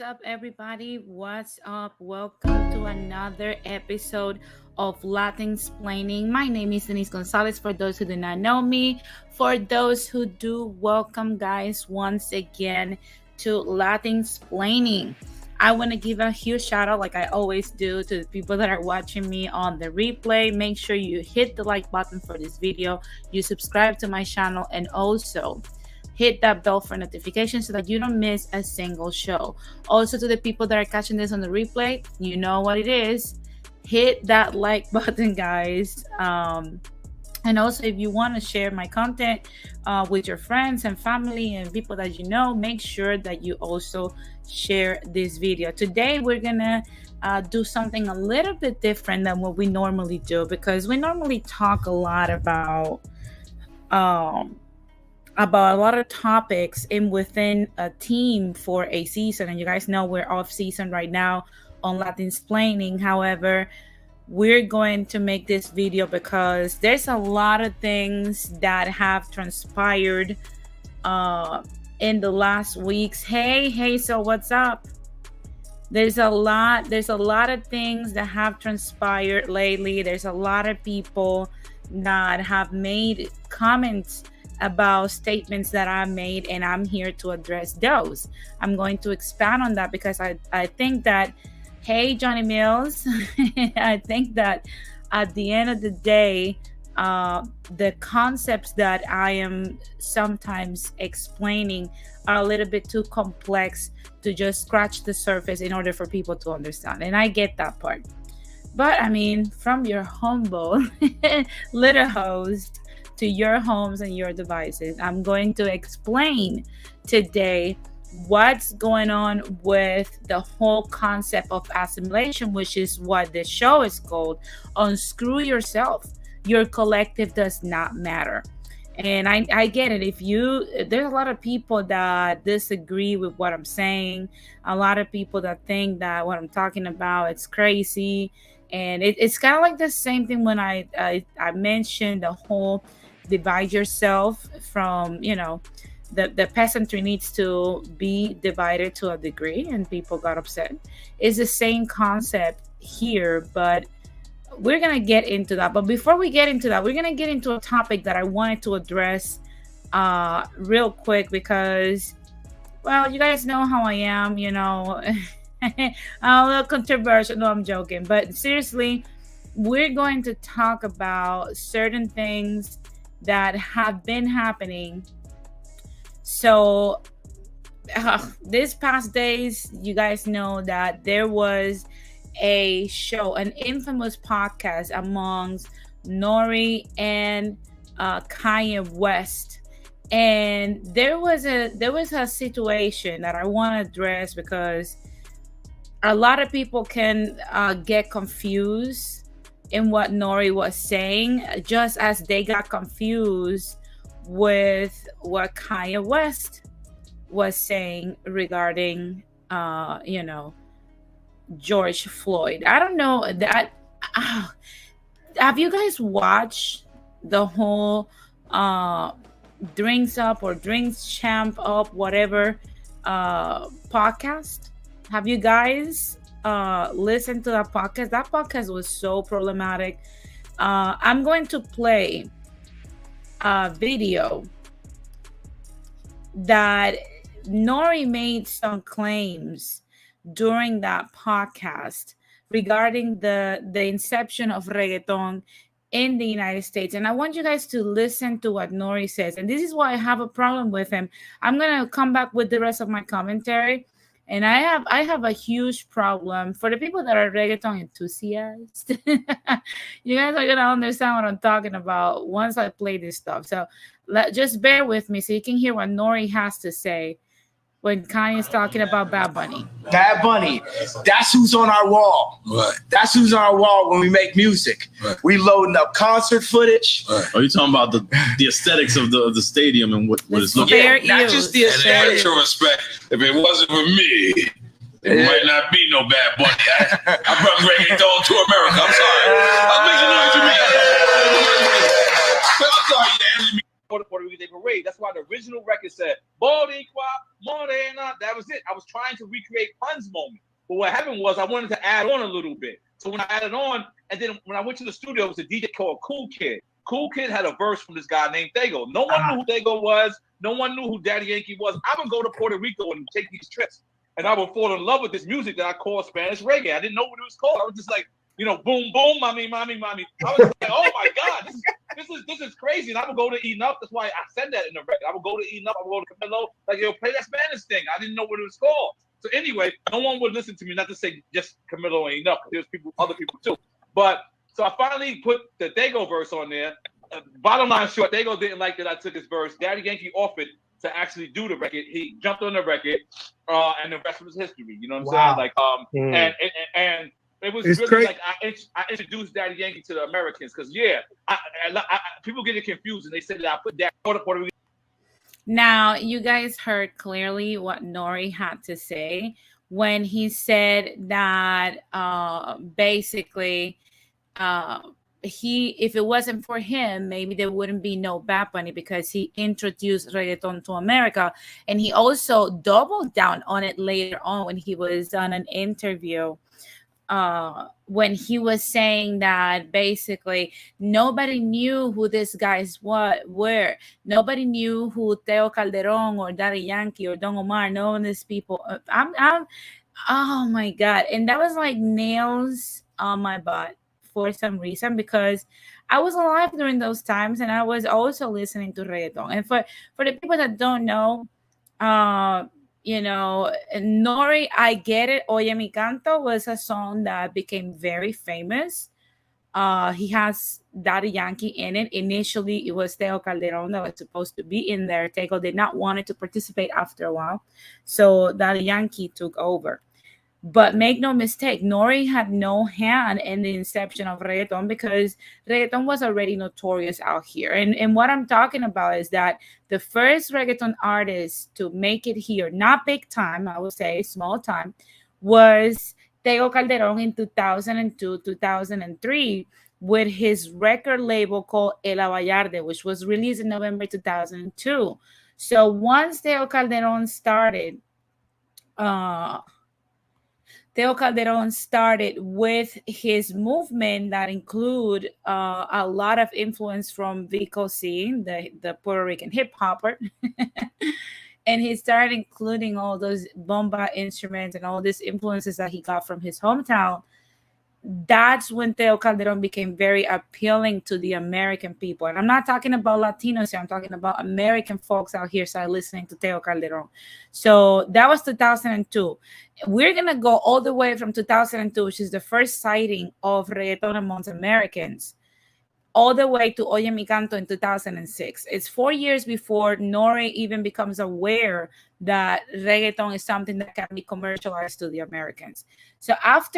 up, everybody? What's up? Welcome to another episode of Latin Explaining. My name is Denise Gonzalez. For those who do not know me, for those who do, welcome, guys, once again to Latin Explaining. I want to give a huge shout out, like I always do, to the people that are watching me on the replay. Make sure you hit the like button for this video, you subscribe to my channel, and also hit that bell for notifications so that you don't miss a single show. Also, to the people that are catching this on the replay, you know what it is. Hit that like button, guys. And also, if you want to share my content with your friends and family and people that you know, make sure that you also share this video. Today, we're going to do something a little bit different than what we normally do, because we normally talk a lot about a lot of topics in within a team for a season. And you guys know we're off season right now on Latin Explaining. However, we're going to make this video because there's a lot of things that have transpired in the last weeks. Hey, so what's up? There's a lot of things that have transpired lately. There's a lot of people that have made comments about statements that I made, and I'm here to address those. I'm going to expand on that because I think that, hey, Johnny Mills, I think that at the end of the day, the concepts that I am sometimes explaining are a little bit too complex to just scratch the surface in order for people to understand. And I get that part. But I mean, from your humble little host to your homes and your devices, I'm going to explain today what's going on with the whole concept of assimilation, which is what the show is called. Unscrew yourself. Your collective does not matter. And I get it. There's a lot of people that disagree with what I'm saying. A lot of people that think that what I'm talking about, it's crazy. And it's kind of like the same thing when I mentioned the whole divide yourself from, the peasantry needs to be divided to a degree, and people got upset. It's the same concept here, but we're going to get into that. But before we get into that, we're going to get into a topic that I wanted to address real quick because, well, you guys know how I am, I'm a little controversial. No, I'm joking. But seriously, we're going to talk about certain things that have been happening. So these past days, you guys know that there was a show, an infamous podcast amongst Nori and Kanye West. And there was a situation that I want to address because a lot of people can get confused in what Nori was saying, just as they got confused with what Kanye West was saying regarding, George Floyd. I don't know that. Have you guys watched the whole Drinks Up or Drinks Champ Up, whatever podcast? Have you guys listened to that podcast? That podcast was so problematic. I'm going to play a video that Nori made some claims during that podcast regarding the inception of reggaeton in the United States. And I want you guys to listen to what Nori says. And this is why I have a problem with him. I'm going to come back with the rest of my commentary. And I have a huge problem for the people that are reggaeton enthusiasts. You guys are going to understand what I'm talking about once I play this stuff. So just bear with me so you can hear what Nori has to say when Kanye's talking about Bad Bunny. Bad Bunny, that's who's on our wall. Right. That's who's on our wall when we make music. Right. We loading up concert footage. Right. Are you talking about the aesthetics of the stadium and what it's looking Fair like? Not use. just the And in aesthetic. retrospect, if it wasn't for me, there might not be no Bad Bunny. I brought reggaeton to America. I'm sorry. I'm making noise to me. I'm sorry, man. For the Puerto Rican Day Parade. That's why the original record said Boricua, Morena. That was it. I was trying to recreate Pun's moment. But what happened was I wanted to add on a little bit. So when I added on, and then when I went to the studio, it was a DJ called Cool Kid. Cool Kid had a verse from this guy named Dago. No one knew who Dago was. No one knew who Daddy Yankee was. I would go to Puerto Rico and take these trips, and I would fall in love with this music that I call Spanish reggae. I didn't know what it was called. I was just like, boom, boom, mommy, mommy, mommy. I was like, oh my God, this is crazy. And I would go to Eating Up. That's why I said that in the record. I would go to Eating Up. I would go to Camilo. Like, play that Spanish thing. I didn't know what it was called. So anyway, no one would listen to me. Not to say just Camilo and Eating Up. There's other people too. But so I finally put the Dago verse on there. Bottom line short, Dago didn't like that I took his verse. Daddy Yankee offered to actually do the record. He jumped on the record, and the rest was history. You know what I'm saying? Like, and it was really crazy. Like I introduced Daddy Yankee to the Americans because people get it confused and they say that I put that Puerto Rico. Now you guys heard clearly what Nori had to say when he said that basically if it wasn't for him, maybe there wouldn't be no Bad Bunny because he introduced reggaeton to America. And he also doubled down on it later on when he was on an interview when he was saying that basically nobody knew who these guys were. Nobody knew who Teo Calderon or Daddy Yankee or Don Omar, none of these people. Oh my God. And that was like nails on my butt for some reason, because I was alive during those times and I was also listening to reggaeton. And for the people that don't know, Nori, I Get It, Oye Mi Canto was a song that became very famous. He has Daddy Yankee in it. Initially, it was Teo Calderon that was supposed to be in there. Tego did not want it to participate after a while, so Daddy Yankee took over. But make no mistake, Nori had no hand in the inception of reggaeton because reggaeton was already notorious out here. And what I'm talking about is that the first reggaeton artist to make it here, not big time, I would say small time, was Tego Calderon in 2002, 2003 with his record label called El Abayarde, which was released in November 2002. So once Tego Calderon started, with his movement that include a lot of influence from Vico C, the Puerto Rican hip hopper. And he started including all those bomba instruments and all these influences that he got from his hometown. That's when Teo Calderon became very appealing to the American people. And I'm not talking about Latinos here. I'm talking about American folks out here started listening to Teo Calderon. So that was 2002. We're going to go all the way from 2002, which is the first sighting of reggaeton amongst Americans, all the way to Oye Mi Canto in 2006. It's 4 years before Nori even becomes aware that reggaeton is something that can be commercialized to the Americans. So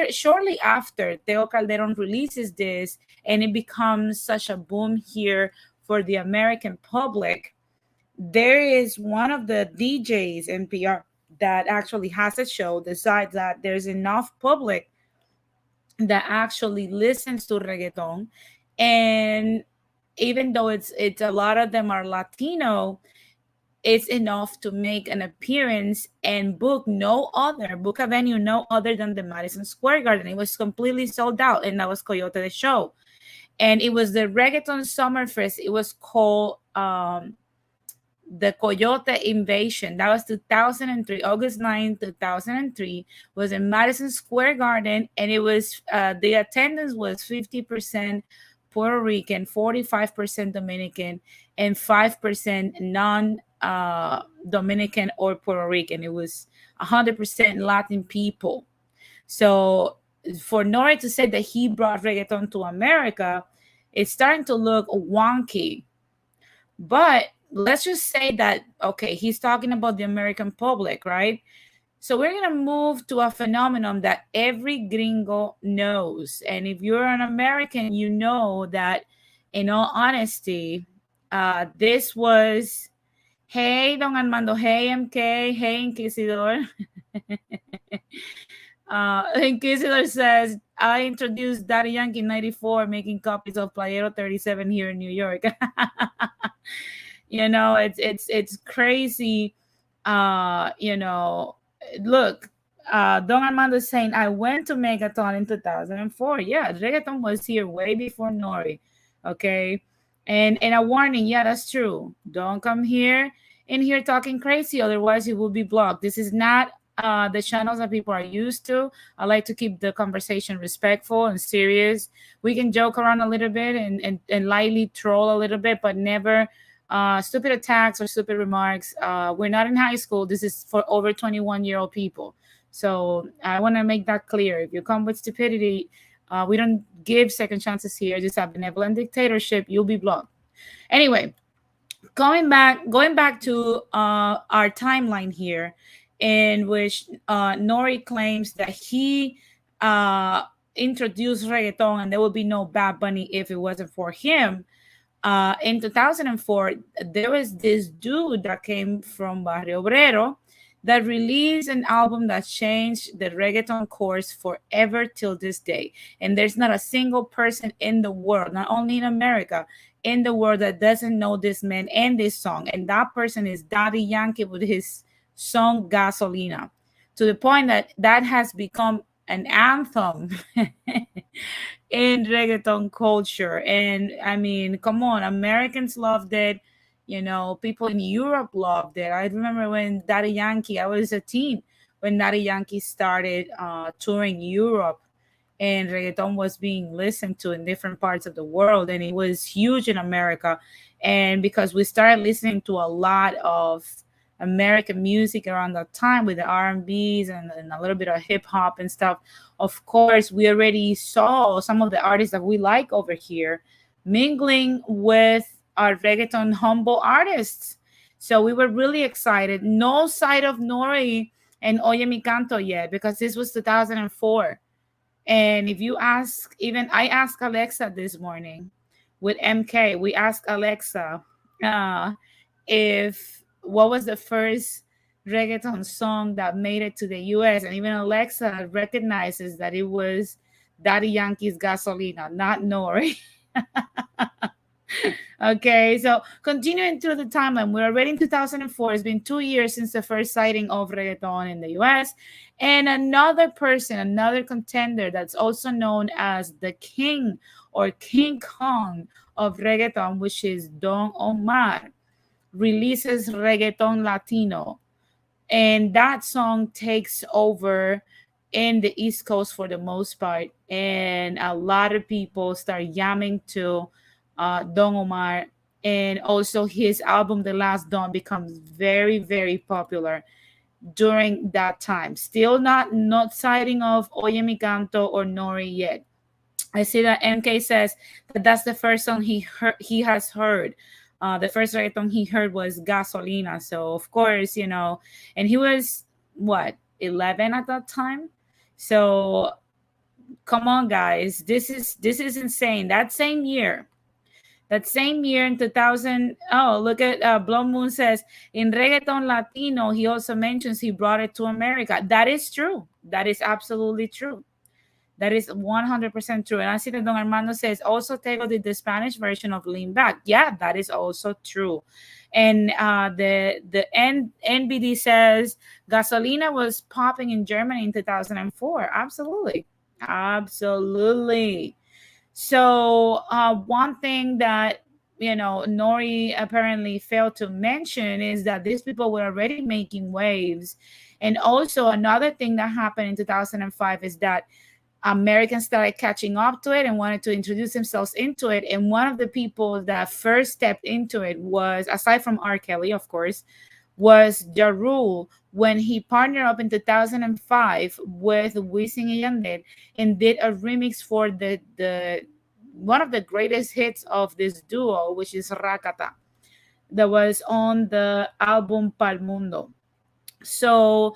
shortly after, Teo Calderon releases this and it becomes such a boom here for the American public, there is one of the DJs, NPR, that actually has a show, decides that there's enough public that actually listens to reggaeton. And even though it's a lot of them are Latino, it's enough to make an appearance and book a venue no other than the Madison Square Garden. It was completely sold out, and that was Coyote the show. And it was the Reggaeton Summerfest. It was called the Coyote Invasion. That was 2003, August 9, 2003, was in Madison Square Garden, and it was the attendance was 50% Puerto Rican, 45% Dominican, and 5% non-Dominican or Puerto Rican. It was 100% Latin people. So for Nori to say that he brought reggaeton to America, it's starting to look wonky. But let's just say that, okay, he's talking about the American public, right? So we're going to move to a phenomenon that every gringo knows. And if you're an American, you know that, in all honesty, this was, hey, Don Armando, hey, MK, hey, Inquisidor. Inquisidor says, I introduced Daddy Yankee in 94, making copies of Playero 37 here in New York. You know, it's crazy You know, look, Don Armando is saying, I went to Megaton in 2004. Yeah, reggaeton was here way before Nori. Okay. And a warning, yeah, that's true. Don't come here in here talking crazy, otherwise you will be blocked. This is not the channels that people are used to. I like to keep the conversation respectful and serious. We can joke around a little bit and lightly troll a little bit, but never stupid attacks or stupid remarks. We're not in high school. This is for over 21-year-old people. So I want to make that clear. If you come with stupidity, we don't give second chances here. Just a benevolent dictatorship. You'll be blocked. Anyway, going back to our timeline here, in which Nori claims that he introduced reggaeton and there would be no Bad Bunny if it wasn't for him. In 2004, there was this dude that came from Barrio Obrero that released an album that changed the reggaeton course forever till this day. And there's not a single person in the world, not only in America, in the world that doesn't know this man and this song. And that person is Daddy Yankee with his song Gasolina, to the point that that has become an anthem in reggaeton culture. And I mean, come on, Americans loved it. You know, people in Europe loved it. I remember when Daddy Yankee, I was a teen when Daddy Yankee started touring Europe, and reggaeton was being listened to in different parts of the world, and it was huge in America. And because we started listening to a lot of American music around that time with the R&Bs and a little bit of hip hop and stuff, of course, we already saw some of the artists that we like over here mingling with our reggaeton humble artists. So we were really excited. No sight of Nori and Oye Mi Canto yet, because this was 2004. And if you ask, even I asked Alexa this morning with MK, we asked Alexa if what was the first reggaeton song that made it to the US, and even Alexa recognizes that it was Daddy Yankee's Gasolina, not Nori. Okay, so continuing through the timeline, we're already in 2004. It's been 2 years since the first sighting of reggaeton in the US. And another person, another contender that's also known as the king or King Kong of reggaeton, which is Don Omar, releases Reggaeton Latino. And that song takes over in the East Coast for the most part. And a lot of people start yamming to Don Omar. And also his album, The Last Don, becomes very, very popular during that time. Still not sighting of Oye Mi Canto or Nori yet. I see that MK says that that's the first song he has heard. The first reggaeton he heard was Gasolina. So of course, you know, and he was what, 11 at that time. So come on, guys, this is insane. That same year in 2000, oh, look at Blow Moon says, in reggaeton Latino, he also mentions he brought it to America. That is true. That is absolutely true. That is 100% true. And I see that Don Armando says, also Tego did the Spanish version of Lean Back. Yeah, that is also true. And the NBD says, Gasolina was popping in Germany in 2004. Absolutely. Absolutely. So one thing that, you know, Nori apparently failed to mention is that these people were already making waves. And also another thing that happened in 2005 is that Americans started catching up to it and wanted to introduce themselves into it. And one of the people that first stepped into it was, aside from R. Kelly, of course, was Ja Rule, when he partnered up in 2005 with Wisin y Yandel and did a remix for the one of the greatest hits of this duo, which is Rakata, that was on the album Pal Mundo. So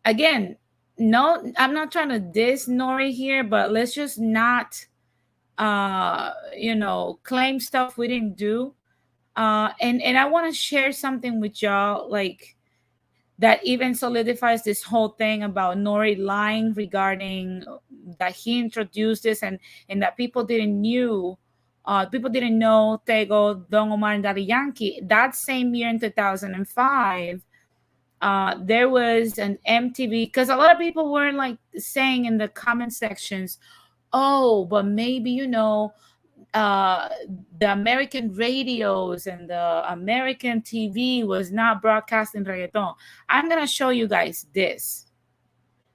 again, no, I'm not trying to diss Nori here, but let's just not claim stuff we didn't do. And I want to share something with y'all, like, that even solidifies this whole thing about Nori lying regarding that he introduced this, and that people didn't know Tego, Don Omar, and Daddy Yankee. That same year in 2005, there was an MTV, because a lot of people were like saying in the comment sections, oh, but maybe, you know, the American radios and the American TV was not broadcasting reggaeton. I'm gonna show you guys this.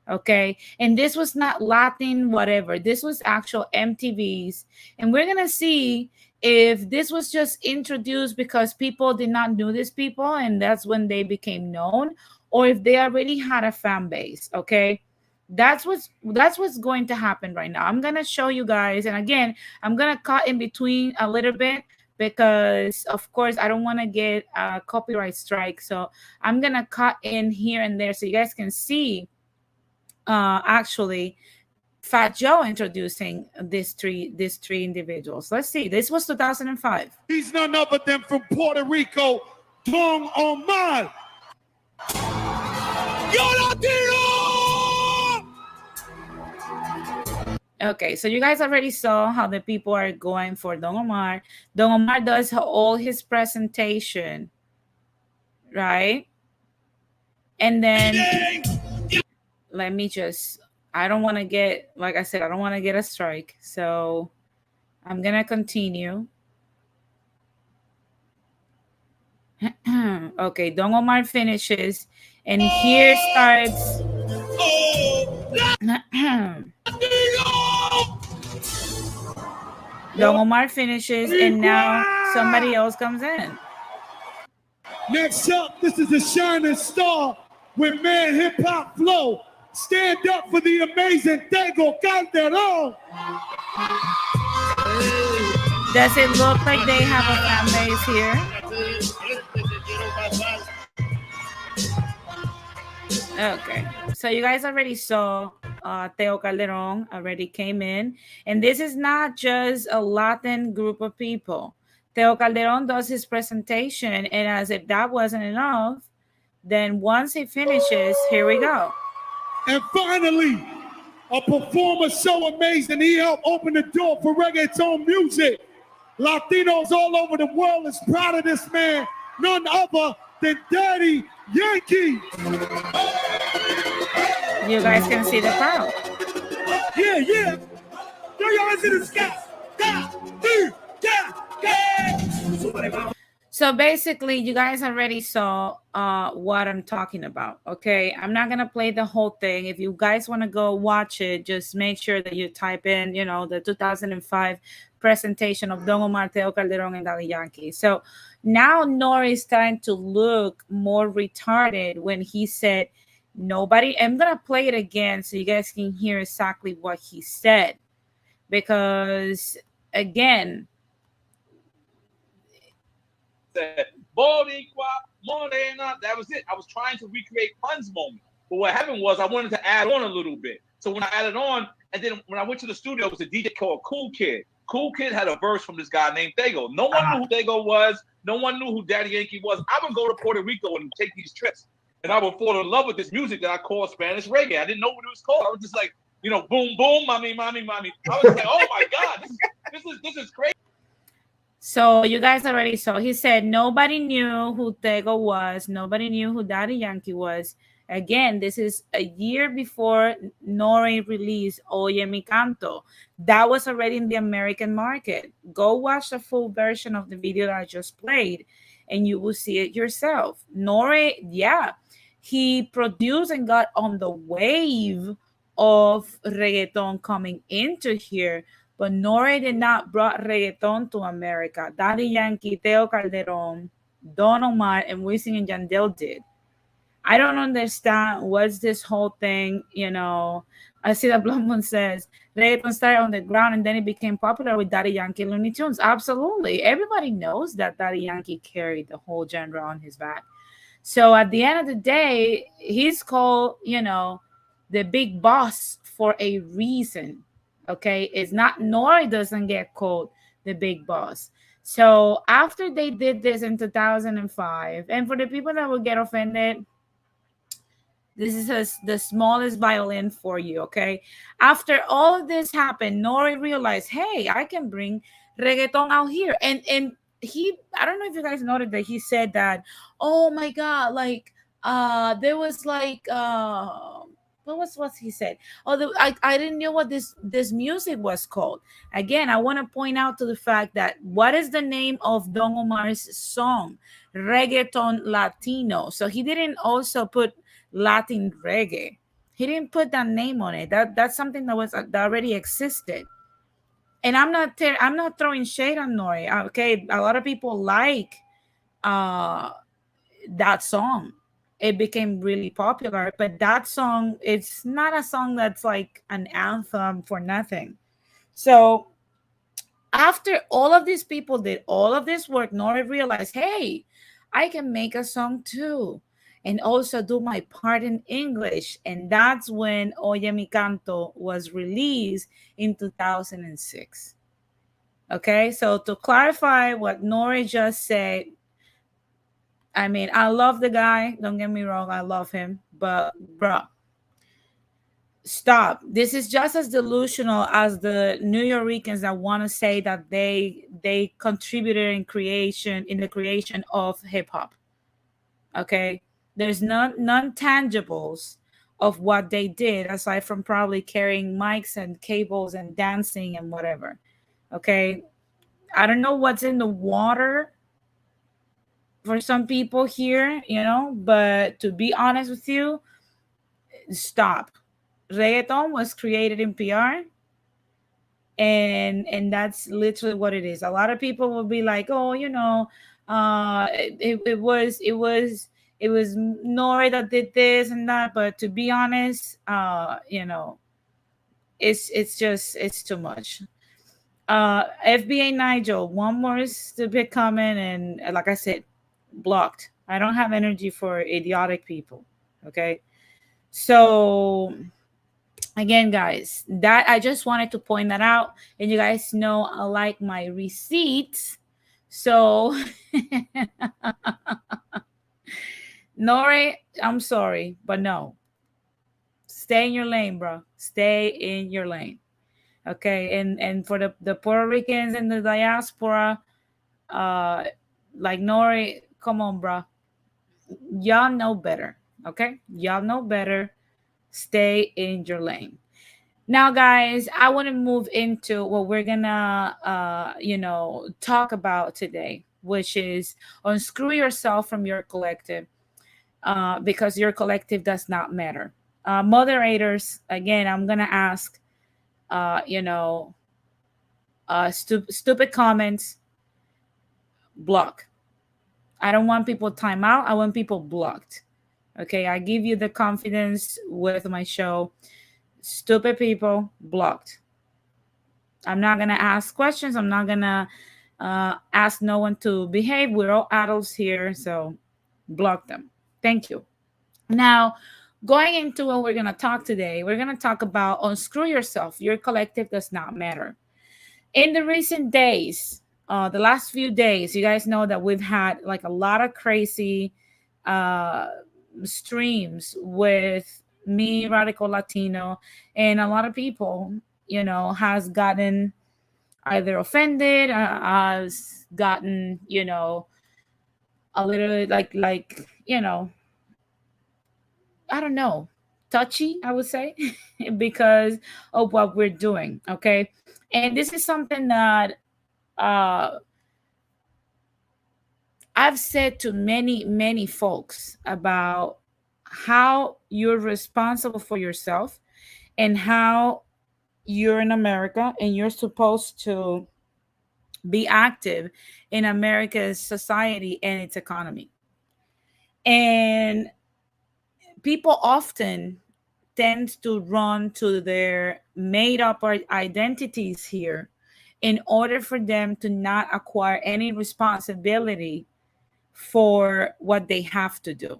Okay, and this was not Latin whatever, this was actual MTVs, and we're gonna see if this was just introduced because people did not know these people and that's when they became known, or if they already had a fan base. Okay, that's what's going to happen right now. I'm gonna show you guys, and again, I'm gonna cut in between a little bit because of course I don't want to get a copyright strike, so I'm gonna cut in here and there so you guys can see actually Fat Joe introducing these three individuals. Let's see. This was 2005. He's none other than from Puerto Rico, Don Omar. Yo Latino! Okay, so you guys already saw how the people are going for Don Omar. Don Omar does all his presentation, right? And then let me just, I don't want to get, like I said, I don't want to get a strike. So I'm going to continue. Okay, Don Omar finishes. And here starts. Don Omar finishes. And now somebody else comes in. Next up, this is a shining star with Mad Hip Hop Flow. Stand up for the amazing Tego Calderon. Does it look like they have a fan base here? Okay, so you guys already saw Teo Calderon already came in, and this is not just a Latin group of people. Teo Calderon does his presentation, and as if that wasn't enough, then once he finishes, here we go. And finally, a performer so amazing, he helped open the door for reggaeton music. Latinos all over the world is proud of this man, none other than Daddy Yankee. You guys can see the crowd. Yeah. Throw your hands in the sky. So basically, you guys already saw what I'm talking about, okay? I'm not going to play the whole thing. If you guys want to go watch it, just make sure that you type in, you know, the 2005 presentation of Don Omar, Teo Calderon, and Daddy Yankee. So now Nori is starting to look more retarded when he said, nobody, I'm going to play it again so you guys can hear exactly what he said. Because, again, said, Boricua, Morena. That was it. I was trying to recreate Pun's moment. But what happened was I wanted to add on a little bit. So when I added on, and then when I went to the studio, it was a DJ called Cool Kid. Cool Kid had a verse from this guy named Tego. No one knew who Tego was. No one knew who Daddy Yankee was. I would go to Puerto Rico and take these trips. And I would fall in love with this music that I call Spanish reggae. I didn't know what it was called. I was just like, you know, boom, boom, mommy, mommy, mommy. I was like, oh my God, this is crazy. So you guys already saw. He said nobody knew who Tego was. Nobody knew who Daddy Yankee was. Again, this is a year before Nori released Oye Mi Canto. That was already in the American market. Go watch the full version of the video that I just played, and you will see it yourself. Nori, yeah, he produced and got on the wave of reggaeton coming into here. But Nori did not brought reggaeton to America. Daddy Yankee, Teo Calderon, Don Omar, and Wisin and Yandel did. I don't understand what's this whole thing, you know. I see that Blumman says reggaeton started on the ground and then it became popular with Daddy Yankee and Looney Tunes. Absolutely. Everybody knows that Daddy Yankee carried the whole genre on his back. So at the end of the day, he's called, you know, the big boss for a reason. Okay, it's not Nori doesn't get called the big boss. So after they did this in 2005, and for the people that will get offended, this is the smallest violin for you. Okay, after all of this happened, Nori realized, hey, I can bring reggaeton out here, and he, I don't know if you guys noted that he said that, oh my God, like There was like what was what he said? Oh, I didn't know what this music was called. Again, I want to point out to the fact that what is the name of Don Omar's song? Reggaeton Latino. So he didn't also put Latin reggae. He didn't put that name on it. That's something that already existed. And I'm not throwing shade on Nori. Okay, a lot of people like uh that song. It became really popular, but that song, it's not a song that's like an anthem for nothing. So after all of these people did all of this work, Nori realized, hey, I can make a song too, and also do my part in English. And that's when Oye Mi Canto was released in 2006. Okay, so to clarify what Nori just said, I mean, I love the guy. Don't get me wrong, I love him. But, bruh, stop. This is just as delusional as the New Yorkers that want to say that they contributed in the creation of hip hop. Okay, there's none tangibles of what they did aside from probably carrying mics and cables and dancing and whatever. Okay, I don't know what's in the water for some people here, but to be honest with you, stop. Reggaeton was created in PR, and that's literally what it is. A lot of people will be like, oh, it was Nori that did this and that, but to be honest, it's too much. FBA Nigel, one more is to be coming, and like I said, blocked. I don't have energy for idiotic people. Okay. So again, guys, that I just wanted to point that out. And you guys know I like my receipts. So Nori, I'm sorry, but no. Stay in your lane, bro. Stay in your lane. Okay. And for the Puerto Ricans and the diaspora, uh like Nori, come on, bro. Y'all know better. Okay, y'all know better. Stay in your lane. Now, guys, I want to move into what we're gonna talk about today, which is unscrew yourself from your collective, because your collective does not matter. Moderators, again, I'm gonna ask stupid comments, block. I don't want people time out. I want people blocked. Okay, I give you the confidence with my show. Stupid people, blocked. I'm not gonna ask questions. I'm not gonna ask no one to behave. We're all adults here, so block them. Thank you. Now, going into what we're gonna talk today, we're gonna talk about unscrew yourself. Your collective does not matter. In the recent days, the last few days, you guys know that we've had like a lot of crazy streams with me, Radical Latino, and a lot of people, has gotten either offended, has gotten, a little I don't know, touchy, I would say, because of what we're doing. Okay. And this is something that uh, I've said to many, many folks about how you're responsible for yourself and how you're in America and you're supposed to be active in America's society and its economy. And people often tend to run to their made up identities here in order for them to not acquire any responsibility for what they have to do.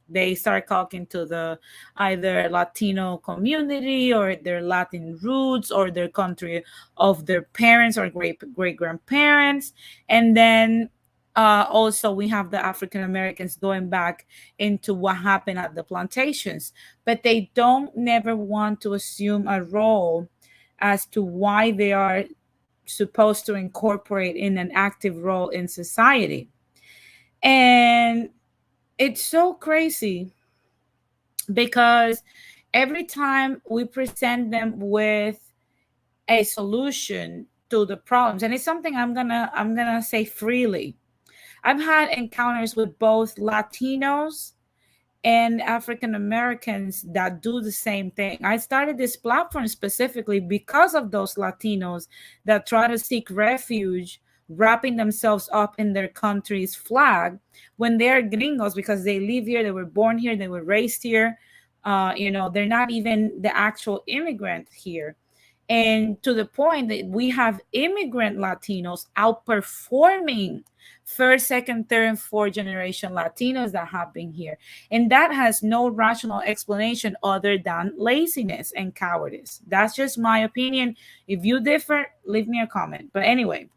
They start talking to the either Latino community or their Latin roots or their country of their parents or great grandparents. And then also we have the African Americans going back into what happened at the plantations, but they don't never want to assume a role as to why they are supposed to incorporate in an active role in society. And it's so crazy because every time we present them with a solution to the problems, and it's something I'm gonna say freely, I've had encounters with both Latinos and African Americans that do the same thing. I started this platform specifically because of those Latinos that try to seek refuge, wrapping themselves up in their country's flag when they're gringos because they live here, they were born here, they were raised here. They're not even the actual immigrant here. And to the point that we have immigrant Latinos outperforming first, second, third, and fourth generation Latinos that have been here. And that has no rational explanation other than laziness and cowardice. That's just my opinion. If you differ, leave me a comment. But anyway,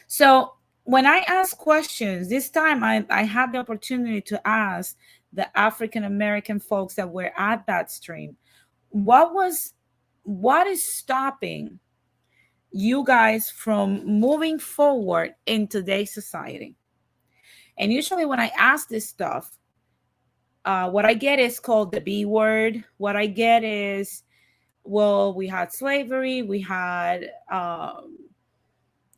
so when I ask questions, this time I had the opportunity to ask the African American folks that were at that stream, what is stopping you guys from moving forward in today's society? And usually when I ask this stuff, what I get is called the B word. What I get is, well, we had slavery, we had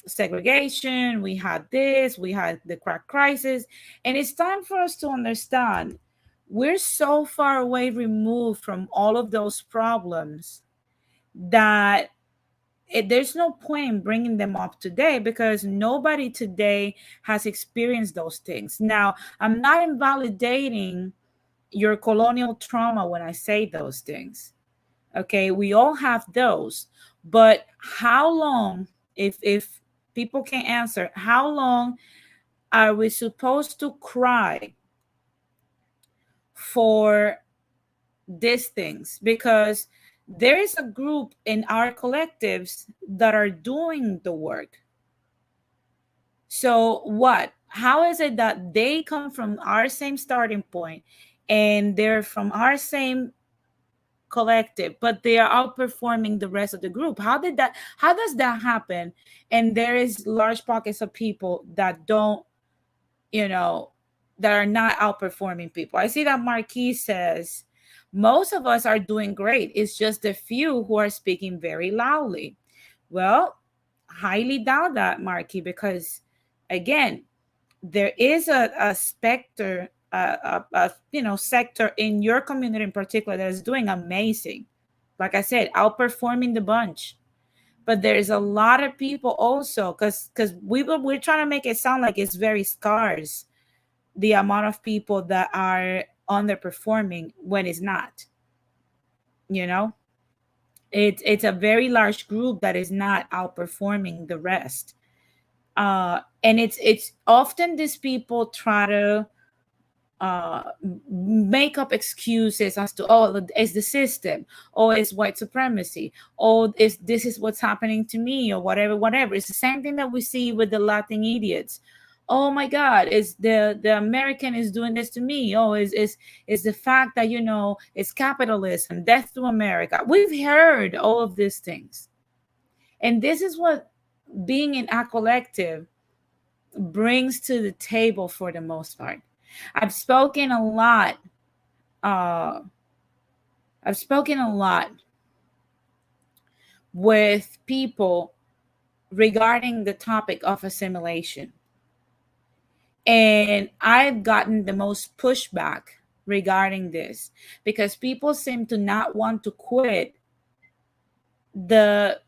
segregation, we had this, we had the crack crisis. And it's time for us to understand we're so far away removed from all of those problems that there's no point in bringing them up today because nobody today has experienced those things. Now, I'm not invalidating your colonial trauma when I say those things. Okay, we all have those. But how long, if people can answer, how long are we supposed to cry for these things? Because there is a group in our collectives that are doing the work. So what? How is it that they come from our same starting point and they're from our same collective, but they are outperforming the rest of the group? How does that happen? And there is large pockets of people that don't, that are not outperforming people. I see that Marquis says, most of us are doing great. It's just the few who are speaking very loudly. Well, highly doubt that, Marquis, because again, there is a specter, sector in your community in particular that is doing amazing. Like I said, outperforming the bunch. But there's a lot of people also, because we're trying to make it sound like it's very scarce, the amount of people that are underperforming when it's not. It's a very large group that is not outperforming the rest. And it's often these people try to make up excuses as to, oh, it's the system, or it's white supremacy, or this is what's happening to me, or whatever. It's the same thing that we see with the Latin idiots. Oh my God, is the American is doing this to me? Oh, is the fact that it's capitalism, death to America. We've heard all of these things, and this is what being in a collective brings to the table for the most part. I've spoken a lot. With people regarding the topic of assimilation. And I've gotten the most pushback regarding this because people seem to not want to quit the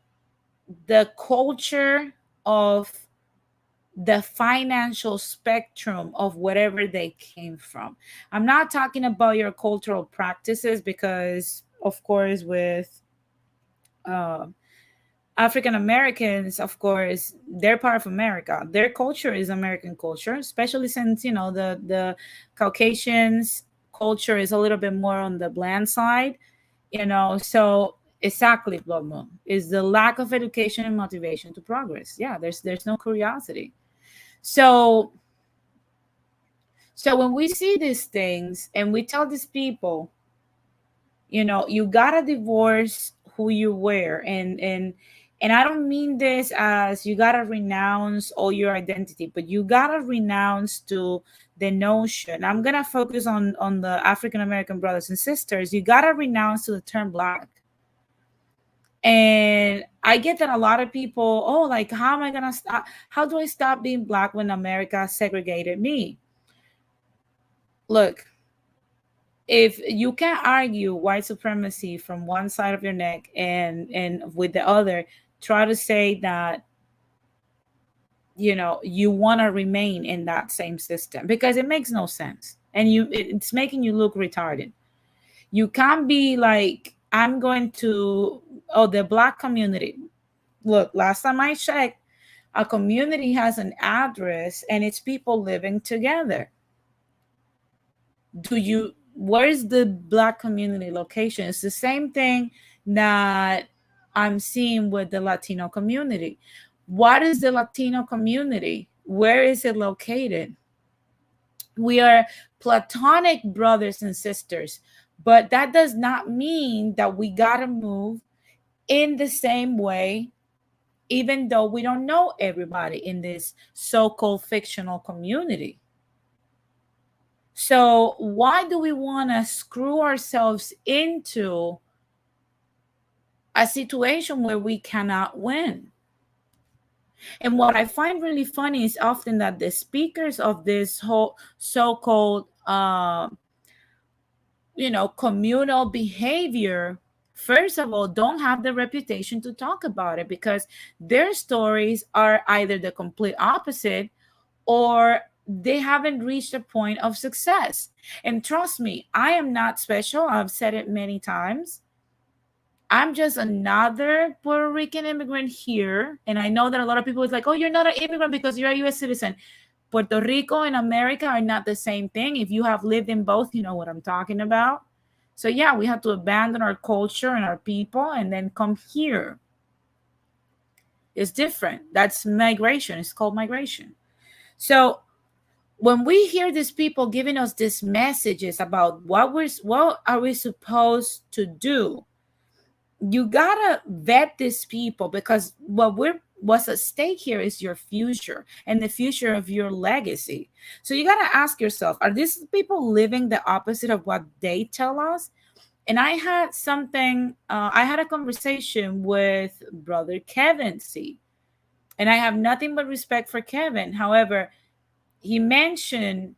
culture of the financial spectrum of whatever they came from. I'm not talking about your cultural practices because, of course, with African Americans, of course, they're part of America. Their culture is American culture, especially since, the Caucasians culture is a little bit more on the bland side, so exactly, Blood Moon, is the lack of education and motivation to progress. Yeah, there's no curiosity. So when we see these things and we tell these people, you gotta divorce who you were, and And I don't mean this as you gotta renounce all your identity, but you gotta renounce to the notion. I'm gonna focus on the African American brothers and sisters. You gotta renounce to the term Black. And I get that a lot of people, oh, like, how am I gonna stop? How do I stop being Black when America segregated me? Look, if you can't argue white supremacy from one side of your neck and with the other, try to say that you want to remain in that same system, because it makes no sense, and it's making you look retarded. You can't be like, I'm going to, oh, the Black community. Look, last time I checked, a community has an address and it's people living together. Where's the Black community location? It's the same thing that I'm seeing with the Latino community. What is the Latino community? Where is it located? We are platonic brothers and sisters, but that does not mean that we gotta move in the same way, even though we don't know everybody in this so-called fictional community. So why do we want to screw ourselves into a situation where we cannot win? And what I find really funny is often that the speakers of this whole so-called communal behavior, first of all, don't have the reputation to talk about it, because their stories are either the complete opposite or they haven't reached a point of success. And trust me, I am not special. I've said it many times. I'm just another Puerto Rican immigrant here. And I know that a lot of people is like, oh, you're not an immigrant because you're a U.S. citizen. Puerto Rico and America are not the same thing. If you have lived in both, you know what I'm talking about. So yeah, we have to abandon our culture and our people and then come here. It's different. That's migration. It's called migration. So when we hear these people giving us these messages about what are we supposed to do, you gotta vet these people, because what's at stake here is your future and the future of your legacy. So you gotta ask yourself, are these people living the opposite of what they tell us? And I had a conversation with brother Kevin C. And I have nothing but respect for Kevin. However, he mentioned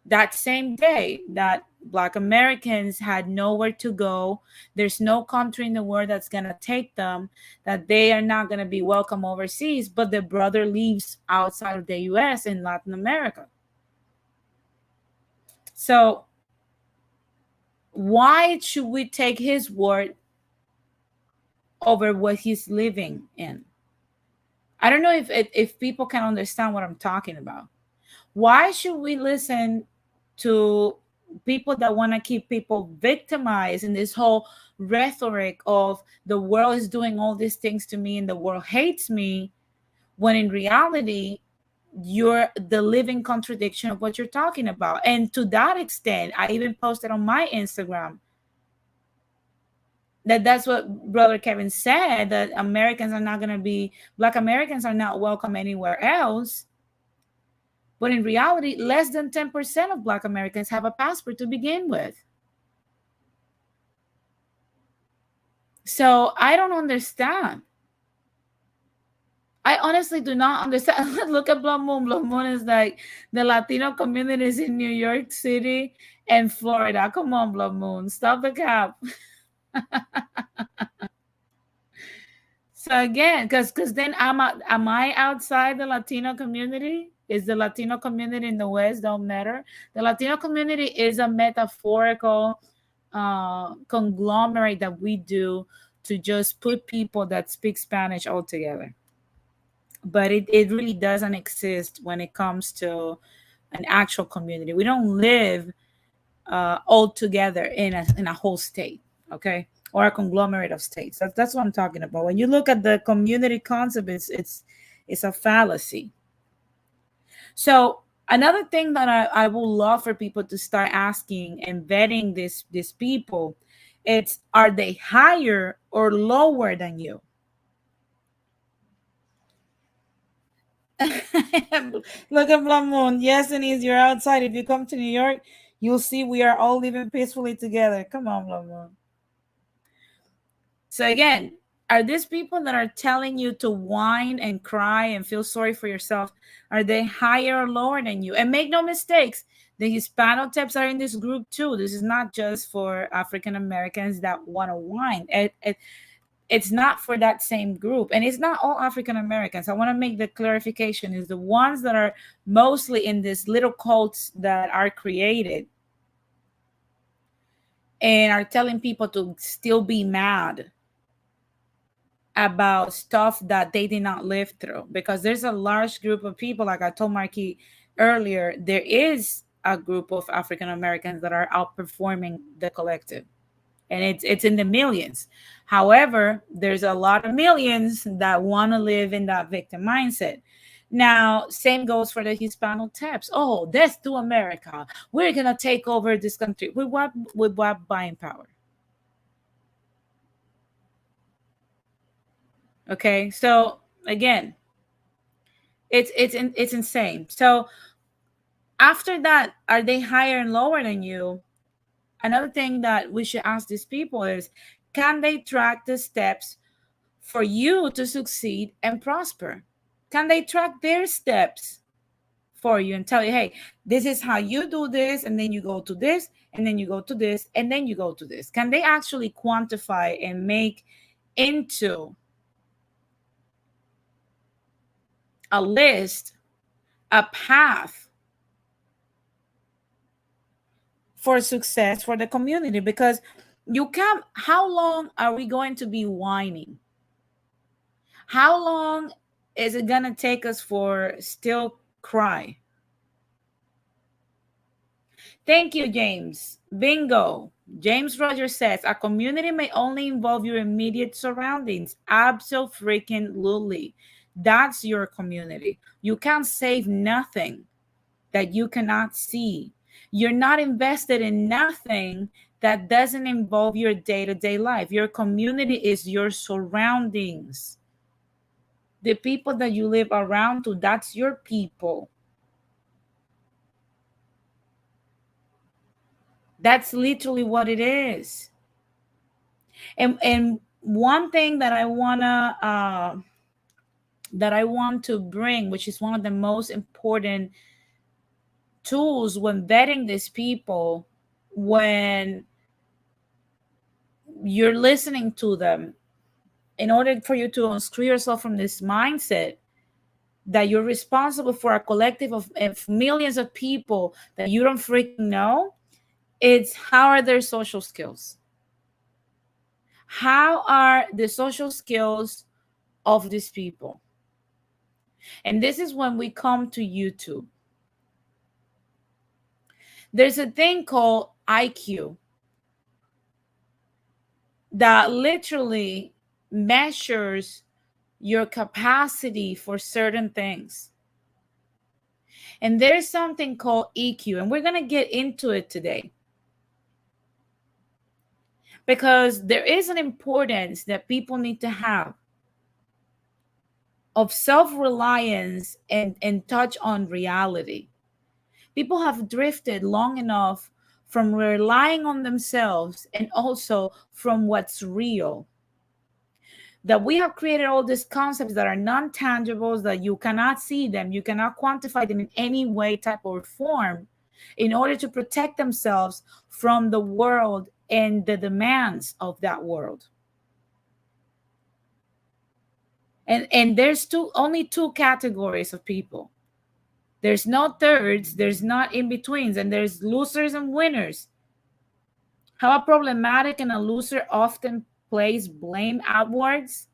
that same day that Black Americans had nowhere to go. There's no country in the world that's going to take them, that they are not going to be welcome overseas, but the brother lives outside of the US in Latin America. So why should we take his word over what he's living in? I don't know if people can understand what I'm talking about. Why should we listen to people that want to keep people victimized in this whole rhetoric of the world is doing all these things to me and the world hates me, when in reality, you're the living contradiction of what you're talking about? And to that extent, I even posted on my Instagram that's what brother Kevin said, that Black Americans are not welcome anywhere else. But in reality, less than 10% of Black Americans have a passport to begin with. So I don't understand. I honestly do not understand. Look at Blood Moon. Blood Moon is like the Latino communities in New York City and Florida. Come on, Blood Moon. Stop the cap. So again, because then am I outside the Latino community? Is the Latino community in the West don't matter? The Latino community is a metaphorical conglomerate that we do to just put people that speak Spanish all together. But it really doesn't exist when it comes to an actual community. We don't live all together in a whole state, okay? Or a conglomerate of states. That's what I'm talking about. When you look at the community concept, it's a fallacy. So another thing that I would love for people to start asking and vetting these people, it's, are they higher or lower than you? Look at Blood Moon. Yes, Denise, you're outside. If you come to New York, you'll see we are all living peacefully together. Come on, Blood Moon. So again, are these people that are telling you to whine and cry and feel sorry for yourself, are they higher or lower than you? And make no mistakes, the Hispano types are in this group too. This is not just for African Americans that want to whine. It's not for that same group, and it's not all African Americans. I want to make the clarification is the ones that are mostly in these little cults that are created and are telling people to still be mad about stuff that they did not live through, because there's a large group of people, like I told Marquis earlier, there is a group of African Americans that are outperforming the collective, and it's in the millions. However, there's a lot of millions that want to live in that victim mindset. Now, same goes for the Hispano types. Oh, death to America. We're going to take over this country. With what buying power? Okay, so again, it's insane. So after that, are they higher and lower than you? Another thing that we should ask these people is, can they track the steps for you to succeed and prosper? Can they track their steps for you and tell you, hey, this is how you do this, and then you go to this, and then you go to this, and then you go to this? Can they actually quantify and make into a list, a path for success for the community? Because you can't, how long are we going to be whining? How long is it going to take us for still cry? Thank you, James. Bingo. James Rogers says, a community may only involve your immediate surroundings. Absolutely. That's your community. You can't save nothing that you cannot see. You're not invested in nothing that doesn't involve your day-to-day life. Your community is your surroundings. The people that you live around to, that's your people. That's literally what it is. And one thing that I want to bring, which is one of the most important tools when vetting these people, when you're listening to them, in order for you to unscrew yourself from this mindset that you're responsible for a collective of millions of people that you don't freaking know, it's how are their social skills? How are the social skills of these people? And this is when we come to YouTube. There's a thing called IQ that literally measures your capacity for certain things. And there's something called EQ, and we're going to get into it today, because there is an importance that people need to have of self-reliance and touch on reality. People have drifted long enough from relying on themselves and also from what's real, that we have created all these concepts that are non-tangibles, that you cannot see them, you cannot quantify them in any way, type, or form, in order to protect themselves from the world and the demands of that world. And there's only two categories of people. There's no thirds, there's not in-betweens, and there's losers and winners. How problematic and a loser often plays blame outwards.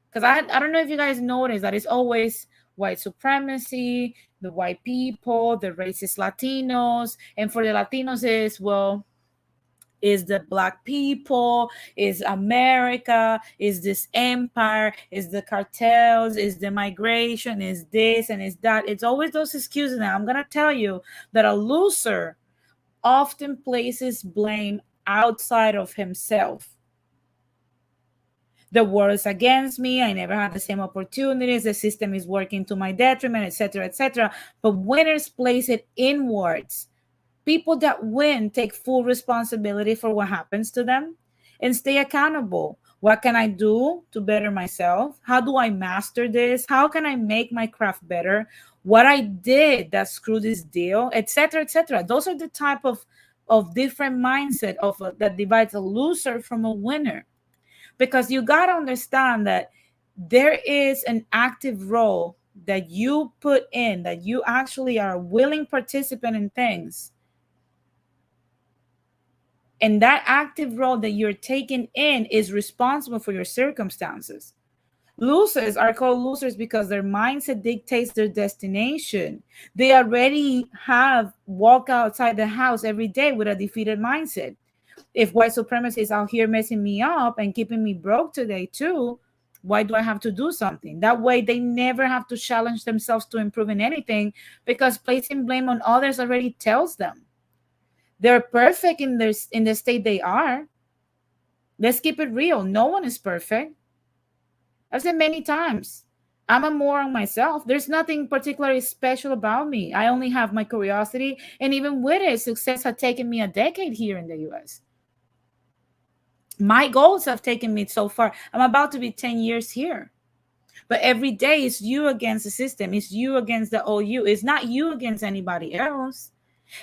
Because I don't know if you guys notice that it's always white supremacy, the white people, the racist Latinos, and for the Latinos is the black people, is America, is this empire, is the cartels, is the migration, is this and is that. It's always those excuses. Now I'm gonna tell you that a loser often places blame outside of himself. The world is against me. I never had the same opportunities. The system is working to my detriment, etc., etc. But winners place it inwards. People that win take full responsibility for what happens to them and stay accountable. What can I do to better myself? How do I master this? How can I make my craft better? What I did that screwed this deal, etc., etc. Those are the type of different mindset of that divides a loser from a winner. Because you got to understand that there is an active role that you put in, that you actually are a willing participant in things. And that active role that you're taking in is responsible for your circumstances. Losers are called losers because their mindset dictates their destination. They already have walk outside the house every day with a defeated mindset. If white supremacy is out here messing me up and keeping me broke today too, why do I have to do something? That way they never have to challenge themselves to improve in anything, because placing blame on others already tells them they're perfect in the state they are. Let's keep it real. No one is perfect. I've said many times, I'm a moron myself. There's nothing particularly special about me. I only have my curiosity, and even with it, success had taken me a decade here in the US. My goals have taken me so far. I'm about to be 10 years here. But every day it's you against the system. It's you against the OU. It's not you against anybody else.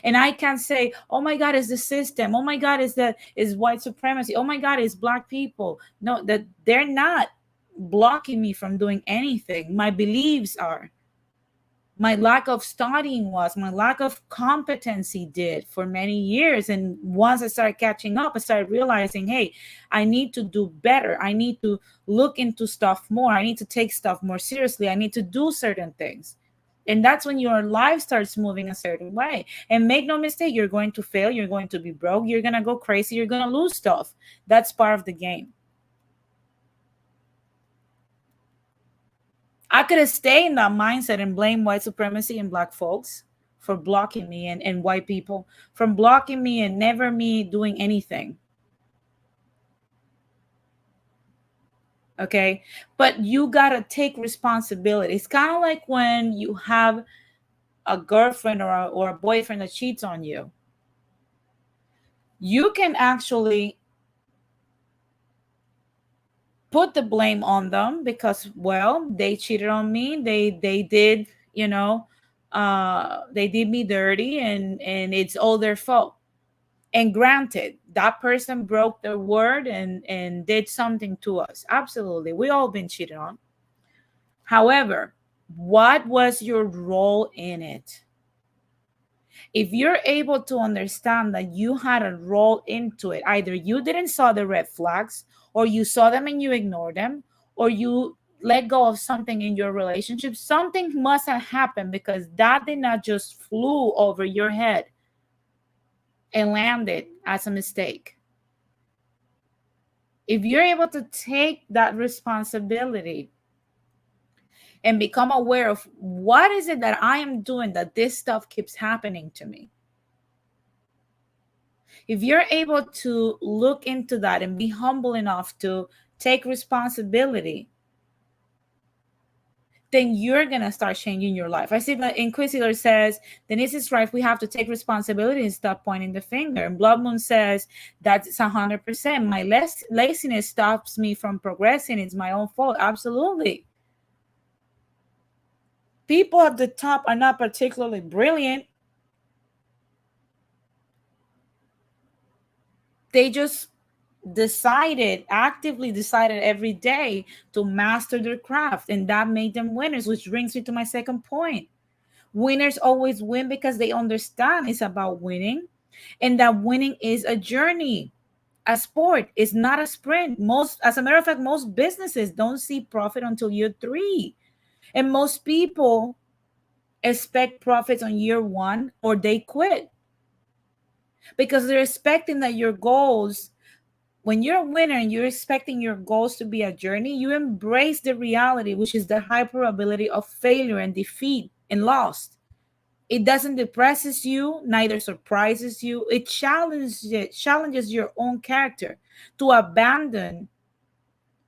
And I can't say, oh my God, it's the system. Oh my God, is white supremacy. Oh my God, it's black people. No, that they're not blocking me from doing anything. My beliefs are. My lack of studying was, my lack of competency did for many years. And once I started catching up, I started realizing, hey, I need to do better. I need to look into stuff more. I need to take stuff more seriously. I need to do certain things. And that's when your life starts moving a certain way. And make no mistake, you're going to fail. You're going to be broke. You're going to go crazy. You're going to lose stuff. That's part of the game. I could have stayed in that mindset and blame white supremacy and black folks for blocking me, and white people from blocking me and never me doing anything. Okay. But you got to take responsibility. It's kind of like when you have a girlfriend or a boyfriend that cheats on you. You can actually put the blame on them because, well, they cheated on me. They did, they did me dirty, and it's all their fault. And granted, that person broke their word and did something to us. Absolutely. We all been cheated on. However, what was your role in it? If you're able to understand that you had a role into it, either you didn't saw the red flags, or you saw them and you ignored them, or you let go of something in your relationship, something must have happened, because that did not just flew over your head and landed as a mistake. If you're able to take that responsibility and become aware of what is it that I am doing that this stuff keeps happening to me. If you're able to look into that and be humble enough to take responsibility, then you're going to start changing your life. I see that Inquisitor says, Denise is right. We have to take responsibility and stop pointing the finger. And Blood Moon says, that's 100%. My laziness stops me from progressing. It's my own fault. Absolutely. People at the top are not particularly brilliant. They just actively decided every day to master their craft, and that made them winners, which brings me to my second point. Winners always win because they understand it's about winning, and that winning is a journey. A sport is not a sprint. As a matter of fact, most businesses don't see profit until year 3. And most people expect profits on year 1 or they quit. Because they're expecting that your goals, when you're a winner and you're expecting your goals to be a journey, you embrace the reality, which is the high probability of failure and defeat and loss. It doesn't depresses you, neither surprises you. It challenges your own character to abandon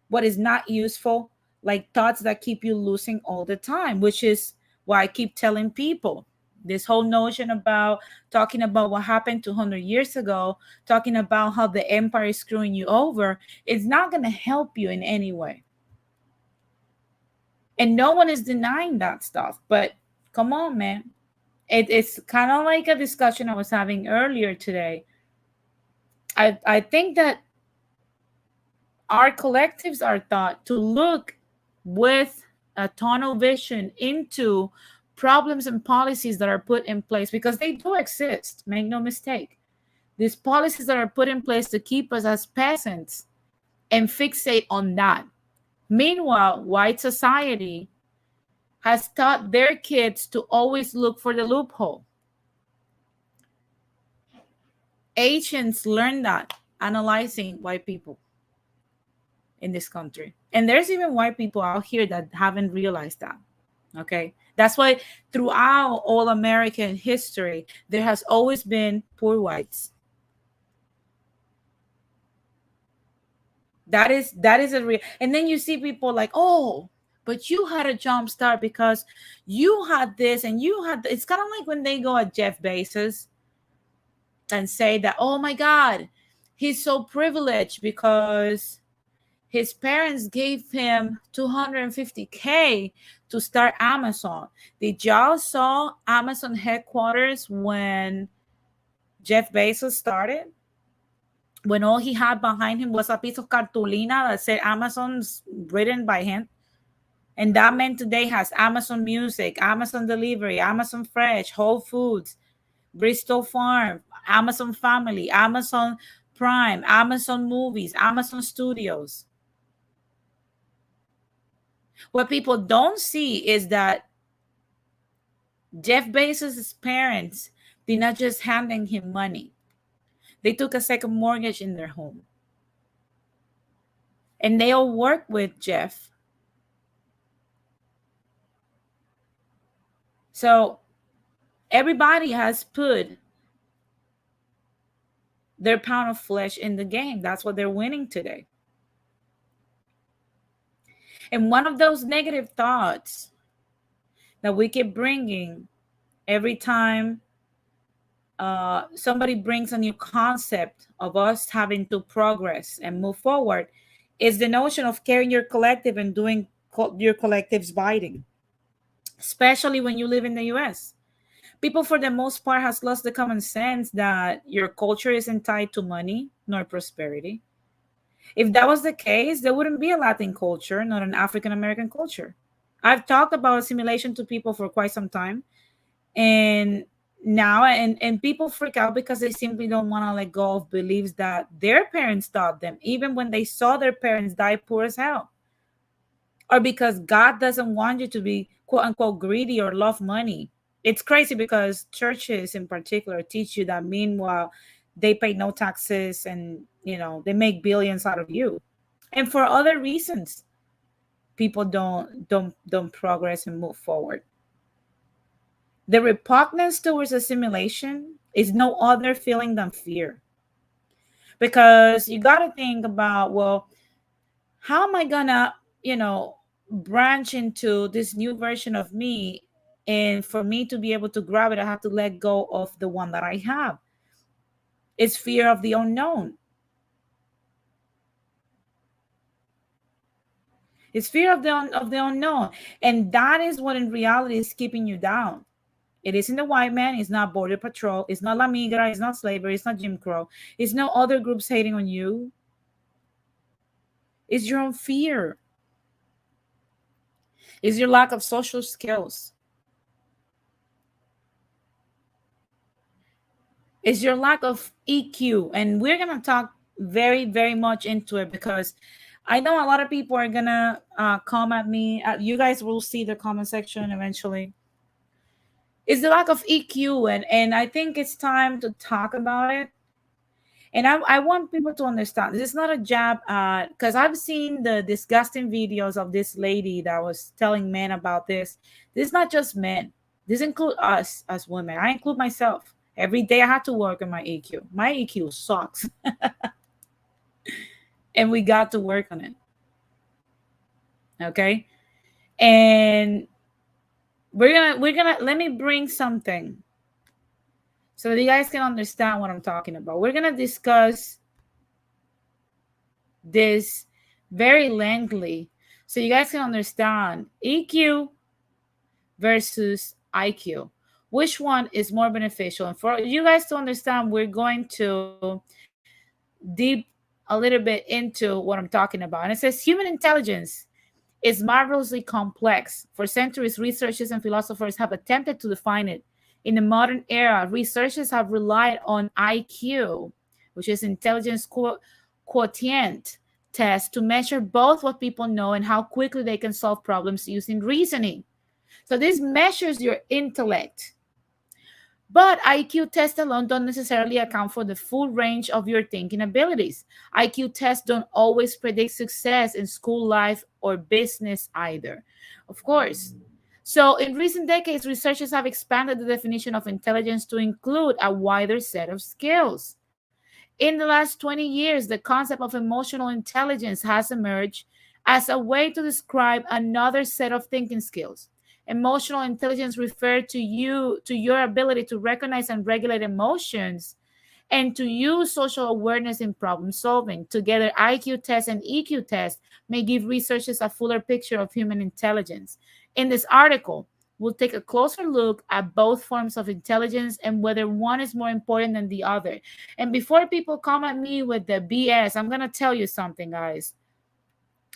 what is not useful, like thoughts that keep you losing all the time, which is why I keep telling people this whole notion about talking about what happened 200 years ago, talking about how the empire is screwing you over, it's not going to help you in any way. And no one is denying that stuff. But come on, man. It's kind of like a discussion I was having earlier today. I think that our collectives are taught to look with a tunnel vision into problems and policies that are put in place, because they do exist, make no mistake. These policies that are put in place to keep us as peasants and fixate on that. Meanwhile, white society has taught their kids to always look for the loophole. Asians learned that analyzing white people in this country. And there's even white people out here that haven't realized that. Okay. That's why throughout all American history, there has always been poor whites. That is a real. And then you see people like, oh, but you had a jump start because you had this and you had. It's kind of like when they go at Jeff Bezos and say that, oh my God, he's so privileged because his parents gave him $250K to start Amazon. Did y'all saw Amazon headquarters when Jeff Bezos started? When all he had behind him was a piece of cartulina that said Amazon's written by him. And that man today has Amazon Music, Amazon Delivery, Amazon Fresh, Whole Foods, Bristol Farm, Amazon Family, Amazon Prime, Amazon Movies, Amazon Studios. What people don't see is that Jeff Bezos' parents did not just hand him money. They took a second mortgage in their home. And they all work with Jeff. So everybody has put their pound of flesh in the game. That's what they're winning today. And one of those negative thoughts that we keep bringing every time somebody brings a new concept of us having to progress and move forward is the notion of carrying your collective and doing your collective's biting, especially when you live in the US. People, for the most part, has lost the common sense that your culture isn't tied to money nor prosperity. If that was the case, there wouldn't be a Latin culture, not an African American culture. I've talked about assimilation to people for quite some time, and now and people freak out because they simply don't want to let go of beliefs that their parents taught them, even when they saw their parents die poor as hell, or because God doesn't want you to be quote unquote greedy or love money. It's crazy because churches in particular teach you that meanwhile they pay no taxes and they make billions out of you. And for other reasons, people don't progress and move forward. The repugnance towards assimilation is no other feeling than fear. Because you got to think about, well, how am I gonna, branch into this new version of me? And for me to be able to grab it, I have to let go of the one that I have. It's fear of the unknown. It's fear of the unknown. And that is what in reality is keeping you down. It isn't the white man. It's not Border Patrol. It's not La Migra. It's not slavery. It's not Jim Crow. It's no other groups hating on you. It's your own fear. It's your lack of social skills. It's your lack of EQ. And we're going to talk very, very much into it because I know a lot of people are going to come at me. You guys will see the comment section eventually. It's the lack of EQ. And I think it's time to talk about it. And I want people to understand this is not a jab because I've seen the disgusting videos of this lady that was telling men about this. This is not just men. This includes us as women. I include myself. Every day I have to work on my EQ. My EQ sucks. And we got to work on it. Okay. And we're gonna let me bring something so that you guys can understand what I'm talking about. We're gonna discuss this very lengthily so you guys can understand EQ versus IQ. Which one is more beneficial? And for you guys to understand, we're going to deep a little bit into what I'm talking about. And it says human intelligence is marvelously complex. For centuries, researchers and philosophers have attempted to define it. In the modern era, researchers have relied on IQ, which is intelligence quotient test, to measure both what people know and how quickly they can solve problems using reasoning. So this measures your intellect. But IQ tests alone don't necessarily account for the full range of your thinking abilities. IQ tests don't always predict success in school life or business either, of course. So, in recent decades, researchers have expanded the definition of intelligence to include a wider set of skills. In the last 20 years, the concept of emotional intelligence has emerged as a way to describe another set of thinking skills. Emotional intelligence refers to your ability to recognize and regulate emotions and to use social awareness in problem solving. Together, IQ tests and EQ tests may give researchers a fuller picture of human intelligence. In this article, we'll take a closer look at both forms of intelligence and whether one is more important than the other. And before people come at me with the BS, I'm going to tell you something, guys.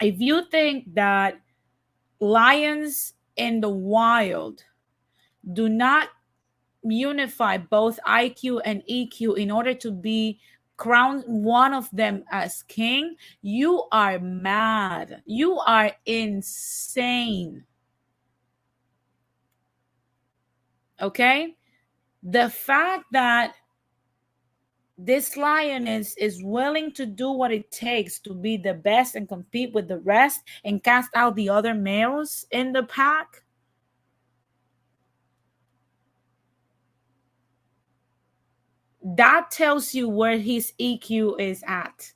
If you think that lions in the wild do not unify both IQ and EQ in order to be crowned one of them as king, you are mad. You are insane. Okay? The fact that this lion is willing to do what it takes to be the best and compete with the rest and cast out the other males in the pack, that tells you where his EQ is at.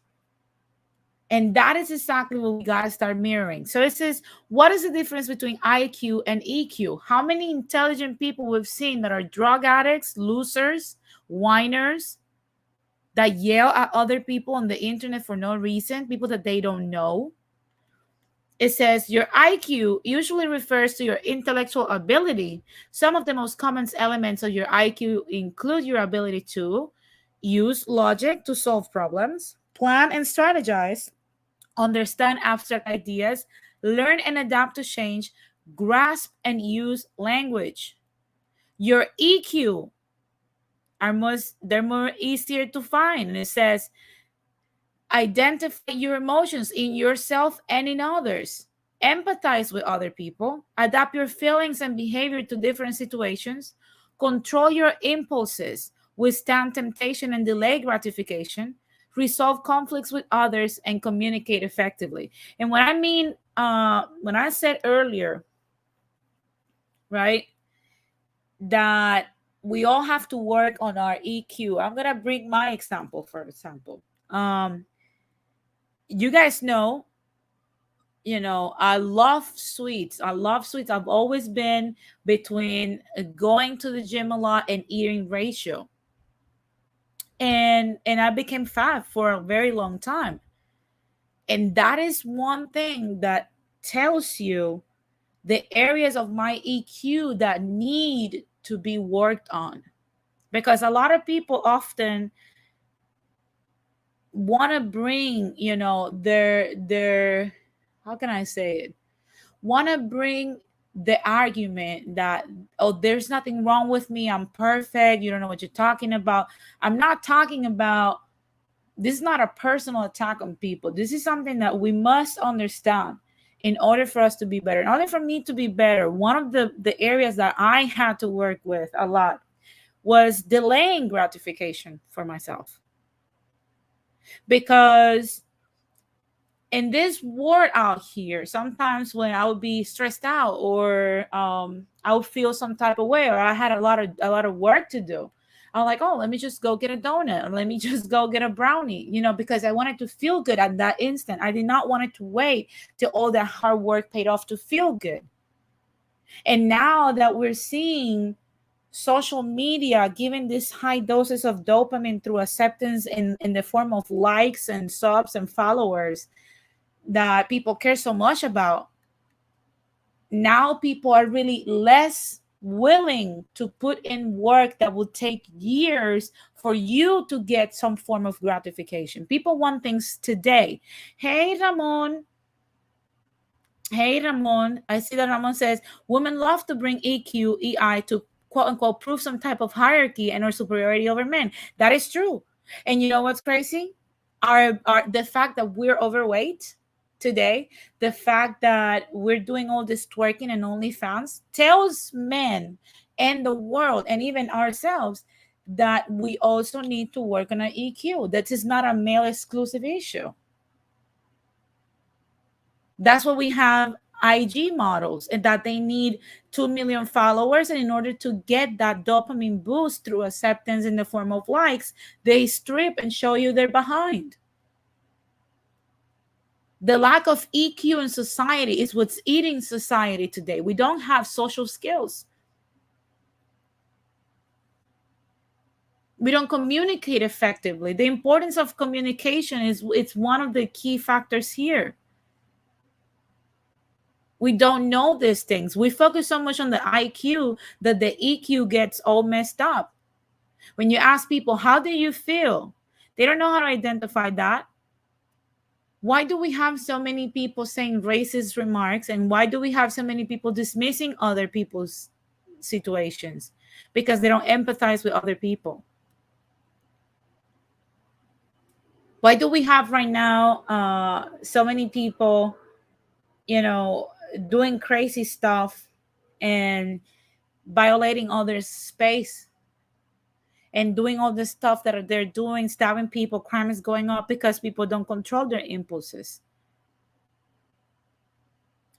And that is exactly what we got to start mirroring. So it says, what is the difference between IQ and EQ? How many intelligent people we've seen that are drug addicts, losers, whiners, that yell at other people on the internet for no reason, people that they don't know? It says your IQ usually refers to your intellectual ability. Some of the most common elements of your IQ include your ability to use logic to solve problems, plan and strategize, understand abstract ideas, learn and adapt to change, grasp and use language. Your EQ they're more easier to find. And it says identify your emotions in yourself and in others. Empathize with other people. Adapt your feelings and behavior to different situations. Control your impulses. Withstand temptation and delay gratification. Resolve conflicts with others and communicate effectively. And what I mean, when I said earlier, right, that we all have to work on our EQ. I'm gonna bring my example, for example. You guys know, I love sweets. I love sweets. I've always been between going to the gym a lot and eating ratio. And I became fat for a very long time. And that is one thing that tells you the areas of my EQ that need to be worked on. Because a lot of people often want to bring, their how can I say it? Want to bring the argument that, oh, there's nothing wrong with me. I'm perfect. You don't know what you're talking about. I'm not talking about, this is not a personal attack on people. This is something that we must understand in order for us to be better. In order for me to be better, one of the areas that I had to work with a lot was delaying gratification for myself. Because in this world out here, sometimes when I would be stressed out or I would feel some type of way, or I had a lot of work to do, I'm like, oh, let me just go get a donut. Let me just go get a brownie, you know, because I wanted to feel good at that instant. I did not want it to wait till all that hard work paid off to feel good. And now that we're seeing social media giving this high doses of dopamine through acceptance in the form of likes and subs and followers that people care so much about, now people are really less willing to put in work that would take years for you to get some form of gratification. People want things today. Hey, Ramon. Hey, Ramon. I see that Ramon says women love to bring EQ, EI to quote unquote prove some type of hierarchy and or superiority over men. That is true. And you know what's crazy? Our the fact that we're overweight today, the fact that we're doing all this twerking and OnlyFans tells men and the world and even ourselves that we also need to work on our EQ. That is not a male exclusive issue. That's what we have IG models, and that they need 2 million followers. And in order to get that dopamine boost through acceptance in the form of likes, they strip and show you they're behind. The lack of EQ in society is what's eating society today. We don't have social skills. We don't communicate effectively. The importance of communication it's one of the key factors here. We don't know these things. We focus so much on the IQ that the EQ gets all messed up. When you ask people, how do you feel? They don't know how to identify that. Why do we have so many people saying racist remarks? And why do we have so many people dismissing other people's situations? Because they don't empathize with other people. Why do we have right now so many people, you know, doing crazy stuff and violating others' space and doing all the stuff that they're doing, stabbing people, crime is going up because people don't control their impulses.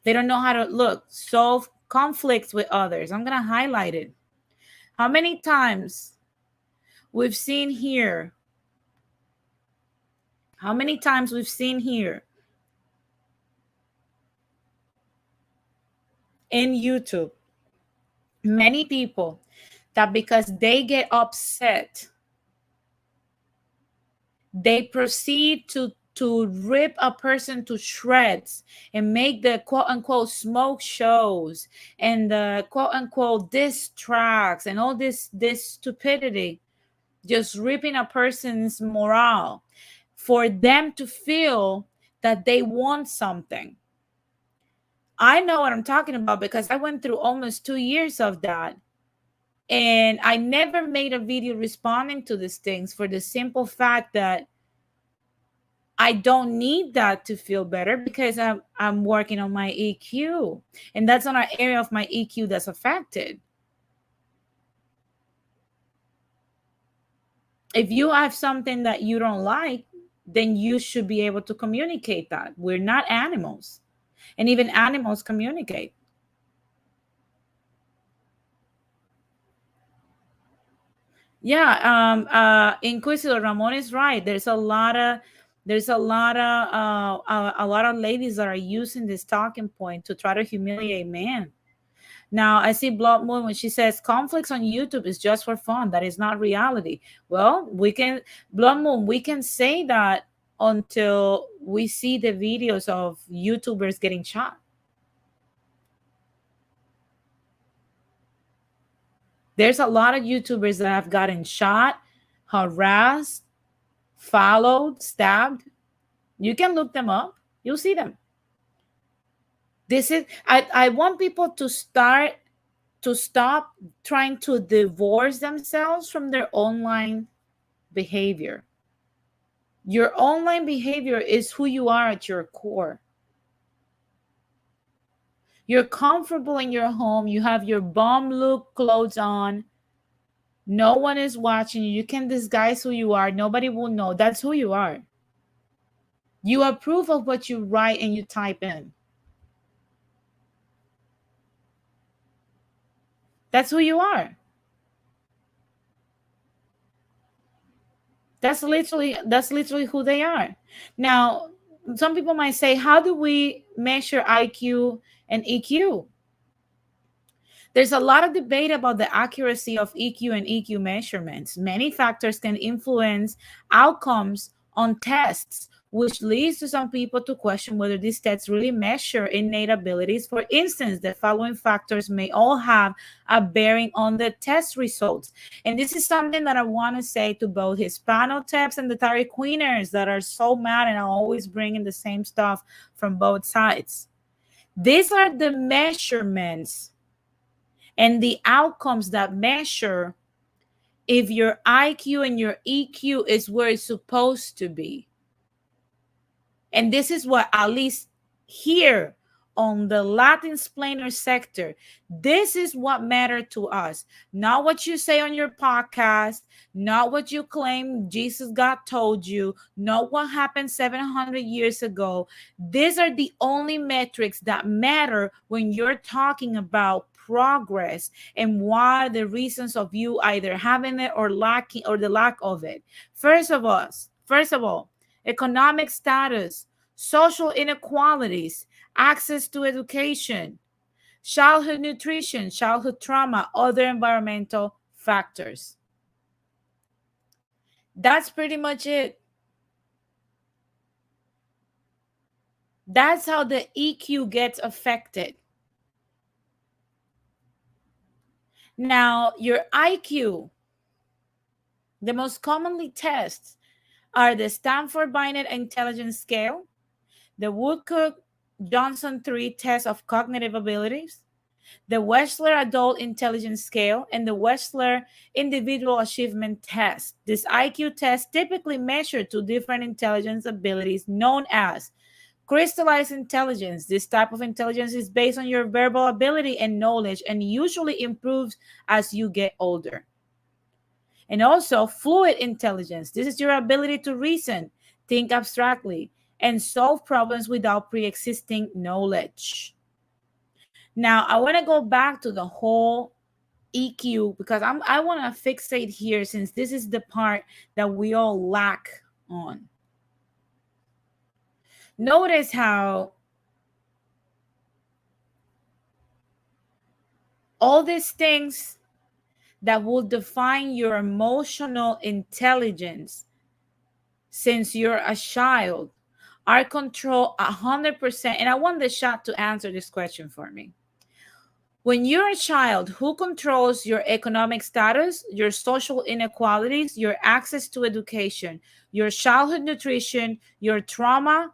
They don't know how to solve conflicts with others. I'm going to highlight it. How many times we've seen here in YouTube, many people that because they get upset, they proceed to rip a person to shreds and make the quote unquote smoke shows and the quote unquote diss tracks and all this stupidity, just ripping a person's morale for them to feel that they want something. I know what I'm talking about because I went through almost 2 years of that. And I never made a video responding to these things for the simple fact that I don't need that to feel better because I'm working on my EQ. And that's not an area of my EQ that's affected. If you have something that you don't like, then you should be able to communicate that. We're not animals. And even animals communicate. Yeah, Inquisitor Ramon is right. There's a lot of ladies that are using this talking point to try to humiliate men. Now I see Blood Moon when she says conflicts on YouTube is just for fun. That is not reality. Well, Blood Moon, we can say that until we see the videos of YouTubers getting shot. There's a lot of YouTubers that have gotten shot, harassed, followed, stabbed. You can look them up. You'll see them. I want people to stop trying to divorce themselves from their online behavior. Your online behavior is who you are at your core. You're comfortable in your home. You have your bum look clothes on. No one is watching you. You can disguise who you are. Nobody will know. That's who you are. You approve of what you write and you type in. That's who you are. That's literally who they are. Now, some people might say, how do we measure IQ and EQ? There's a lot of debate about the accuracy of EQ and EQ measurements. Many factors can influence outcomes on tests, which leads to some people to question whether these tests really measure innate abilities. For instance, the following factors may all have a bearing on the test results. And this is something that I want to say to both Hispano Taps and the Tari Queeners that are so mad and are always bringing the same stuff from both sides. These are the measurements and the outcomes that measure if your IQ and your EQ is where it's supposed to be. And this is what, at least here on the Latin explainer sector, this is what mattered to us. Not what you say on your podcast, not what you claim Jesus God told you, not what happened 700 years ago. These are the only metrics that matter when you're talking about progress and what are the reasons of you either having it or lacking or the lack of it. First of all, economic status, social inequalities, access to education, childhood nutrition, childhood trauma, other environmental factors. That's pretty much it. That's how the EQ gets affected. Now, your IQ, the most commonly tests are the Stanford Binet Intelligence Scale, the Woodcock-Johnson 3 test of cognitive abilities, the Wechsler Adult Intelligence Scale, and the Wechsler Individual Achievement Test. This IQ test typically measures two different intelligence abilities known as crystallized intelligence. This type of intelligence is based on your verbal ability and knowledge and usually improves as you get older. And also fluid intelligence. This is your ability to reason, think abstractly, and solve problems without pre-existing knowledge. Now, I want to go back to the whole EQ because I want to fixate here since this is the part that we all lack on. Notice how all these things that will define your emotional intelligence since you're a child are controlled 100%. And I want the chat to answer this question for me. When you're a child, who controls your economic status, your social inequalities, your access to education, your childhood nutrition, your trauma,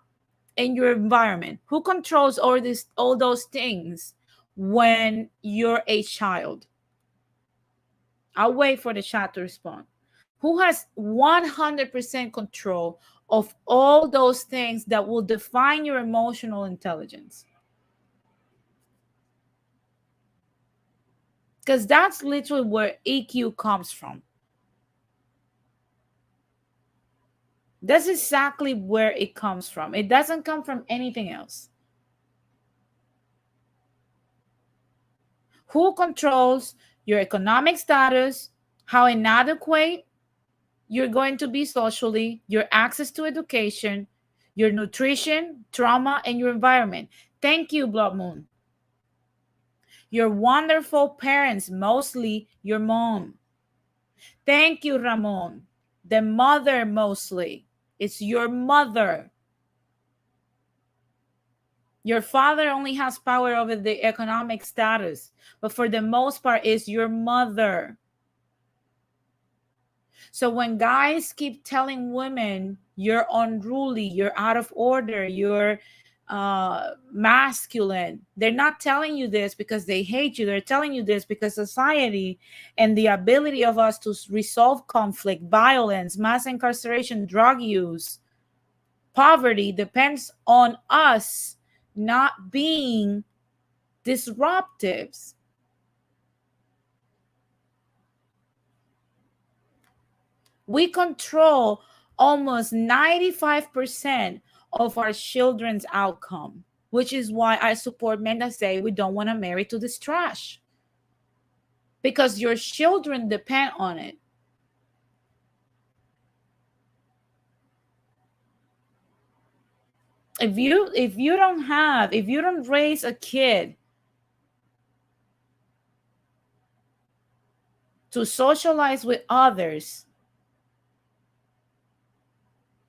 and your environment? Who controls all those things when you're a child? I'll wait for the chat to respond. Who has 100% control of all those things that will define your emotional intelligence? Because that's literally where EQ comes from. That's exactly where it comes from. It doesn't come from anything else. Who controls your economic status, how inadequate you're going to be socially, your access to education, your nutrition, trauma, and your environment? Thank you, Blood Moon. Your wonderful parents, mostly your mom. Thank you, Ramon. The mother, mostly. It's your mother. Your father only has power over the economic status, but for the most part, it's your mother. So when guys keep telling women you're unruly, you're out of order, you're masculine, they're not telling you this because they hate you. They're telling you this because society and the ability of us to resolve conflict, violence, mass incarceration, drug use, poverty depends on us not being disruptives. We control almost 95% of our children's outcome, which is why I support men that say we don't want to marry to this trash. Because your children depend on it. If you don't raise a kid to socialize with others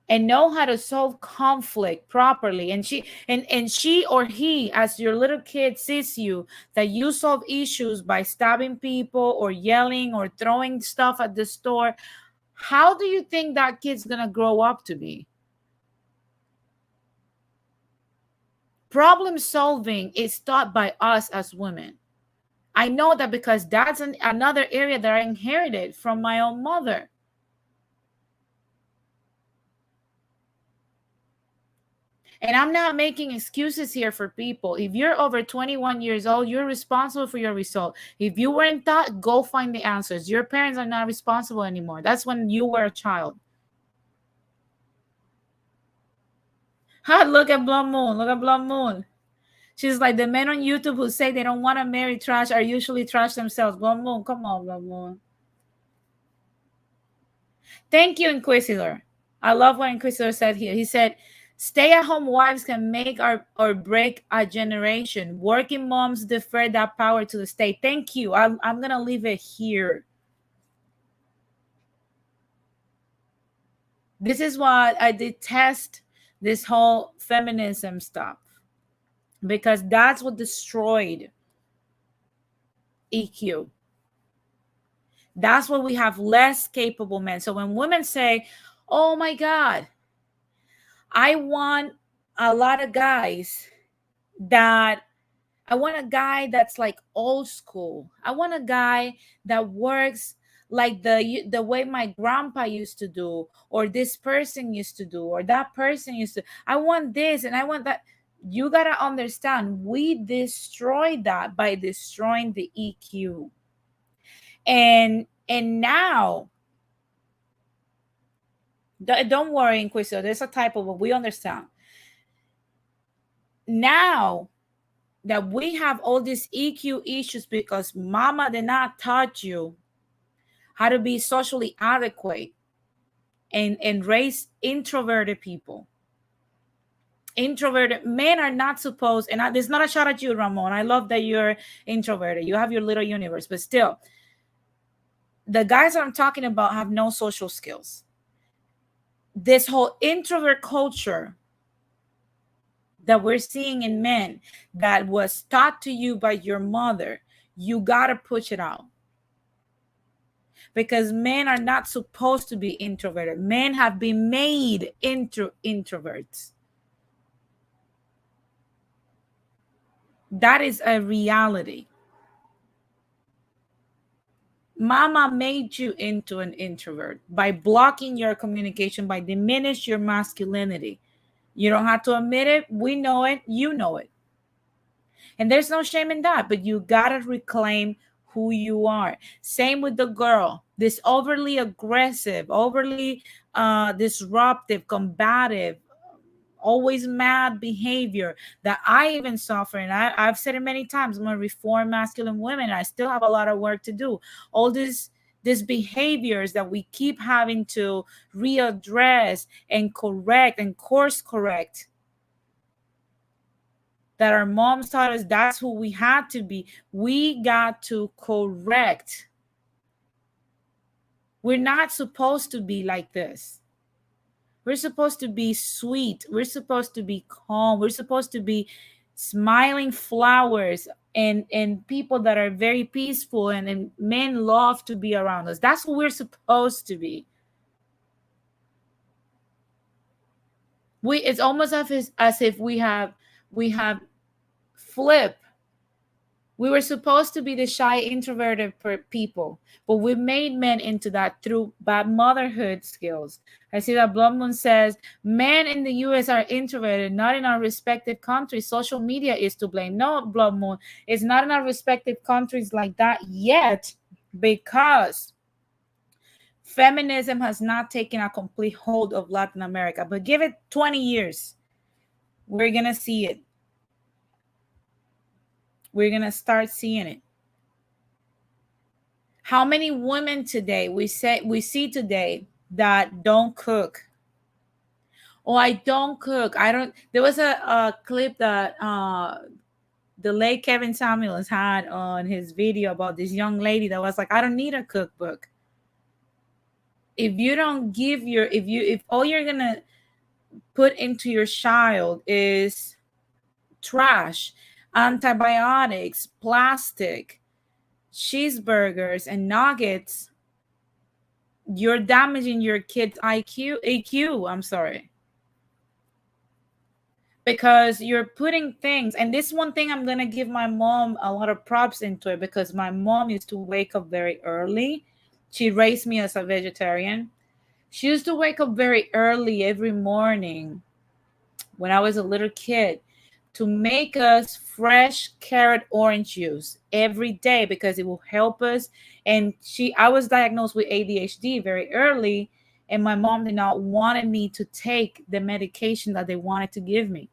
and know how to solve conflict properly, and she or he, as your little kid, sees you that you solve issues by stabbing people or yelling or throwing stuff at the store, how do you think that kid's gonna grow up to be? Problem solving is taught by us as women. I know that because that's another area that I inherited from my own mother. And I'm not making excuses here for people. If you're over 21 years old, you're responsible for your result. If you weren't taught, go find the answers. Your parents are not responsible anymore. That's when you were a child. Ha, look at Blood Moon. Look at Blood Moon. She's like, the men on YouTube who say they don't want to marry trash are usually trash themselves. Blood Moon, come on, Blood Moon. Thank you, Inquisitor. I love what Inquisitor said here. He said, stay-at-home wives can make or break a generation. Working moms defer that power to the state. Thank you. I'm going to leave it here. This is what I detest, this whole feminism stuff, because that's what destroyed EQ. That's why we have less capable men. So when women say, oh my God, I want a lot of guys that I want a guy that's like old school. I want a guy that works like the way my grandpa used to do, or this person used to do, or that person used to. I want this and I want that. You got to understand, we destroyed that by destroying the EQ. And now, don't worry, Inquisitor, there's a typo, but we understand. Now that we have all these EQ issues because mama did not taught you how to be socially adequate and raise introverted people. Introverted men are not supposed, and there's not a shot at you, Ramon. I love that you're introverted. You have your little universe, but still, the guys that I'm talking about have no social skills. This whole introvert culture that we're seeing in men that was taught to you by your mother, you got to push it out. Because men are not supposed to be introverted. Men have been made into introverts. That is a reality. Mama made you into an introvert by blocking your communication, by diminish your masculinity. You don't have to admit it. We know it. You know it. And there's no shame in that, but you got to reclaim who you are. Same with the girl. This overly aggressive, overly disruptive, combative, always mad behavior that I even suffer. And I've said it many times, I'm a reformed masculine woman. I still have a lot of work to do. All these behaviors that we keep having to readdress and correct and course correct, that our moms taught us that's who we had to be. We got to correct. We're not supposed to be like this. We're supposed to be sweet. We're supposed to be calm. We're supposed to be smiling flowers and people that are very peaceful, and men love to be around us. That's what we're supposed to be. It's almost as if we have flipped. We were supposed to be the shy, introverted people, but we made men into that through bad motherhood skills. I see that Blood Moon says, men in the U.S. are introverted, not in our respective countries. Social media is to blame. No, Blood Moon, it's not in our respective countries like that yet, because feminism has not taken a complete hold of Latin America. But give it 20 years, we're going to see it. We're going to start seeing it. How many women today we see today that don't cook, Oh, I don't cook. I don't. There was a clip that the late Kevin Samuels had on his video about this young lady that was like, I don't need a cookbook. If you don't give your, if all you're gonna put into your child is trash, antibiotics, plastic, cheeseburgers, and nuggets, you're damaging your kid's AQ. I'm sorry. Because you're putting things, and this one thing I'm gonna give my mom a lot of props into it, because my mom used to wake up very early. She raised me as a vegetarian. She used to wake up very early every morning when I was a little kid to make us fresh carrot orange juice every day because it will help us. And I was diagnosed with ADHD very early, and my mom did not want me to take the medication that they wanted to give me.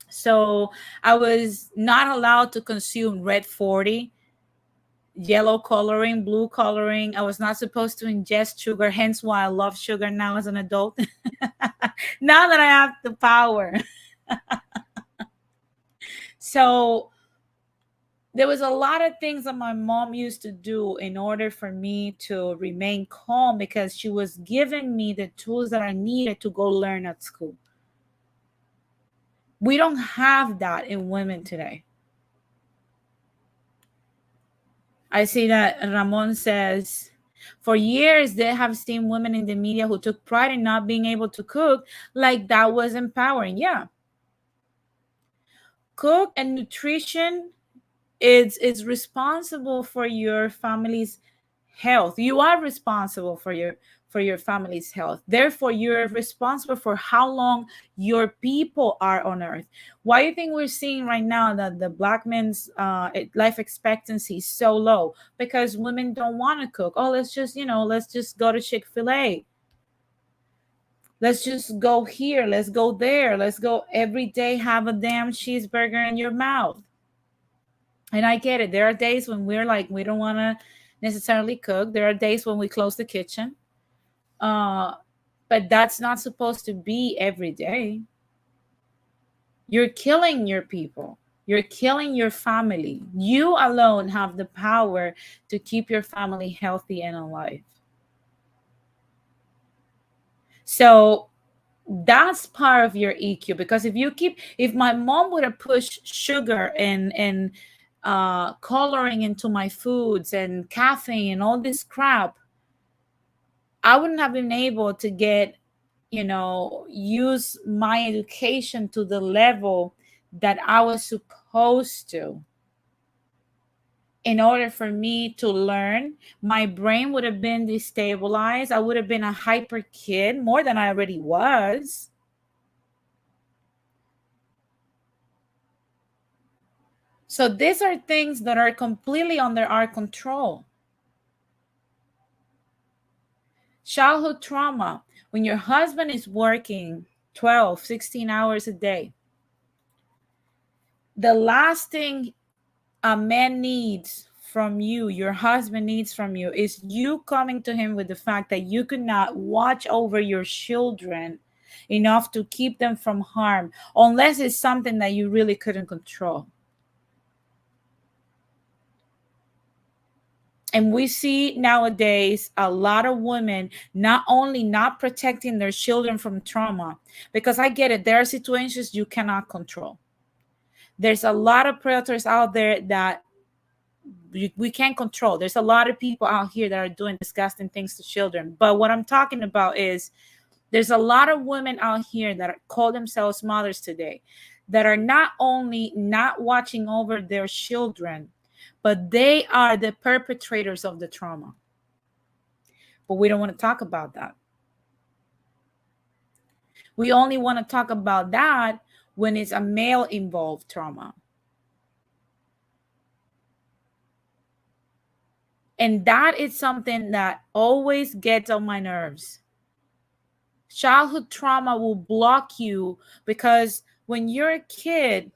So I was not allowed to consume red 40, yellow coloring, blue coloring. I was not supposed to ingest sugar, hence why I love sugar now as an adult. Now that I have the power. So there was a lot of things that my mom used to do in order for me to remain calm, because she was giving me the tools that I needed to go learn at school. We don't have that in women today. I see that Ramon says, for years, they have seen women in the media who took pride in not being able to cook, like that was empowering. Yeah. Cook and nutrition is responsible for your family's health. You are responsible for your family's health. Therefore, you're responsible for how long your people are on earth. Why do you think we're seeing right now that the black men's life expectancy is so low? Because women don't want to cook. Oh, let's just go to Chick-fil-A. Let's just go here. Let's go there. Let's go every day, have a damn cheeseburger in your mouth. And I get it. There are days when we're like, we don't want to necessarily cook. There are days when we close the kitchen. But that's not supposed to be every day. You're killing your people. You're killing your family. You alone have the power to keep your family healthy and alive. So that's part of your EQ, because if my mom would have pushed sugar and coloring into my foods and caffeine and all this crap, I wouldn't have been able to use my education to the level that I was supposed to. In order for me to learn, my brain would have been destabilized. I would have been a hyper kid more than I already was. So these are things that are completely under our control. Childhood trauma. When your husband is working 12, 16 hours a day, the last thing a man needs from you, your husband needs from you, is you coming to him with the fact that you could not watch over your children enough to keep them from harm, unless it's something that you really couldn't control. And we see nowadays a lot of women not only not protecting their children from trauma, because I get it, there are situations you cannot control. There's a lot of predators out there that we can't control. There's a lot of people out here that are doing disgusting things to children. But what I'm talking about is there's a lot of women out here that call themselves mothers today that are not only not watching over their children, but they are the perpetrators of the trauma. But we don't want to talk about that. We only want to talk about that when it's a male involved trauma. And that is something that always gets on my nerves. Childhood trauma will block you, because when you're a kid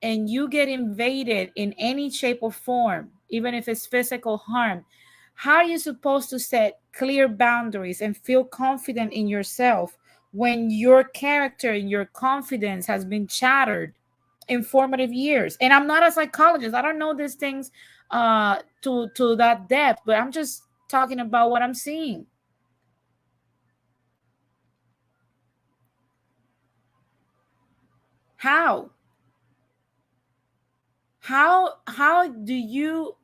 and you get invaded in any shape or form, even if it's physical harm, how are you supposed to set clear boundaries and feel confident in yourself when your character and your confidence has been shattered in formative years. And I'm not a psychologist. I don't know these things to that depth, but I'm just talking about what I'm seeing. How do you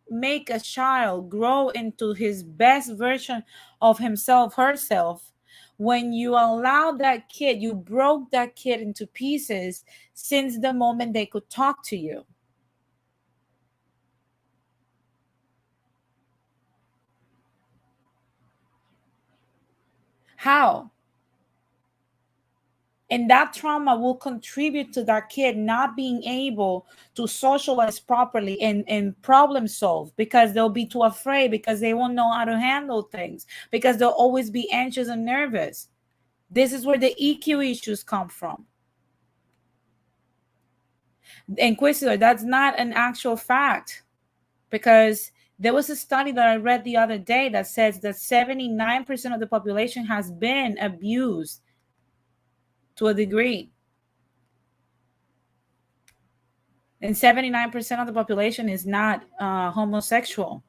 make a child grow into his best version of himself, herself, when you allow that kid, you broke that kid into pieces since the moment they could talk to you? How? And that trauma will contribute to that kid not being able to socialize properly and problem solve, because they'll be too afraid, because they won't know how to handle things, because they'll always be anxious and nervous. This is where the EQ issues come from. Inquisitor, that's not an actual fact, because there was a study that I read the other day that says that 79% of the population has been abused to a degree. And 79% of the population is not homosexual.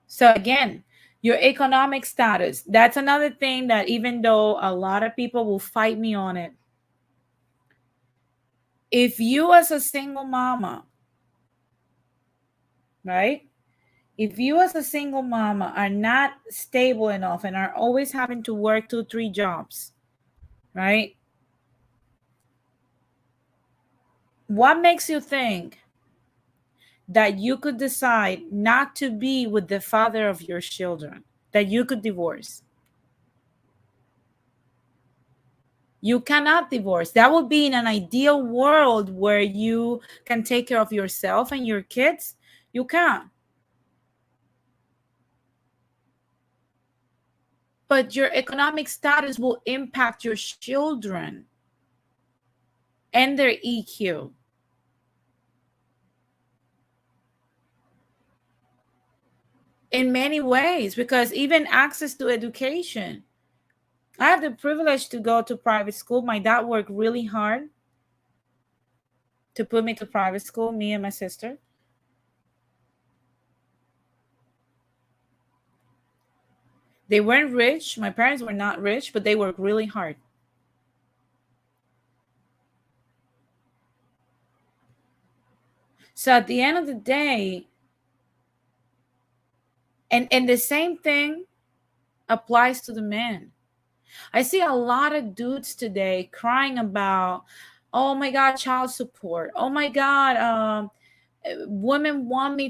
So again, your economic status, that's another thing that, even though a lot of people will fight me on it, if you as a single mama, right? If you as a single mama are not stable enough and are always having to work 2-3 jobs, right? What makes you think that you could decide not to be with the father of your children, that you could divorce? You cannot divorce. That would be in an ideal world where you can take care of yourself and your kids. You can't. But your economic status will impact your children and their EQ. In many ways, because even access to education. I have the privilege to go to private school. My dad worked really hard to put me to private school, me and my sister. They weren't rich. My parents were not rich, but they worked really hard. So at the end of the day, and the same thing applies to the men. I see a lot of dudes today crying about, oh my God, child support. Oh my God, this women want me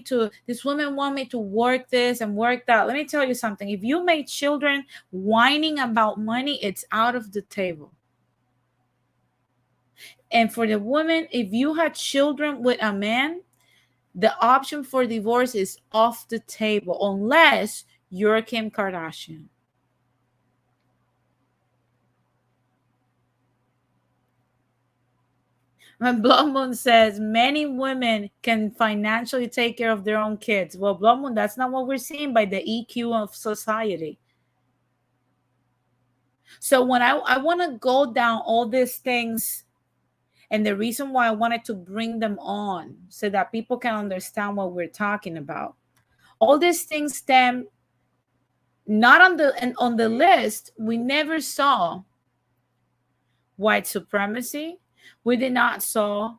to work this and work that. Let me tell you something. If you made children whining about money, it's out of the table. And for the woman, if you had children with a man, the option for divorce is off the table, unless you're Kim Kardashian. When Blood Moon says many women can financially take care of their own kids. Well, Blood Moon, that's not what we're seeing by the EQ of society. So when I want to go down all these things, and the reason why I wanted to bring them on so that people can understand what we're talking about, all these things stem not on the list. We never saw white supremacy. We did not saw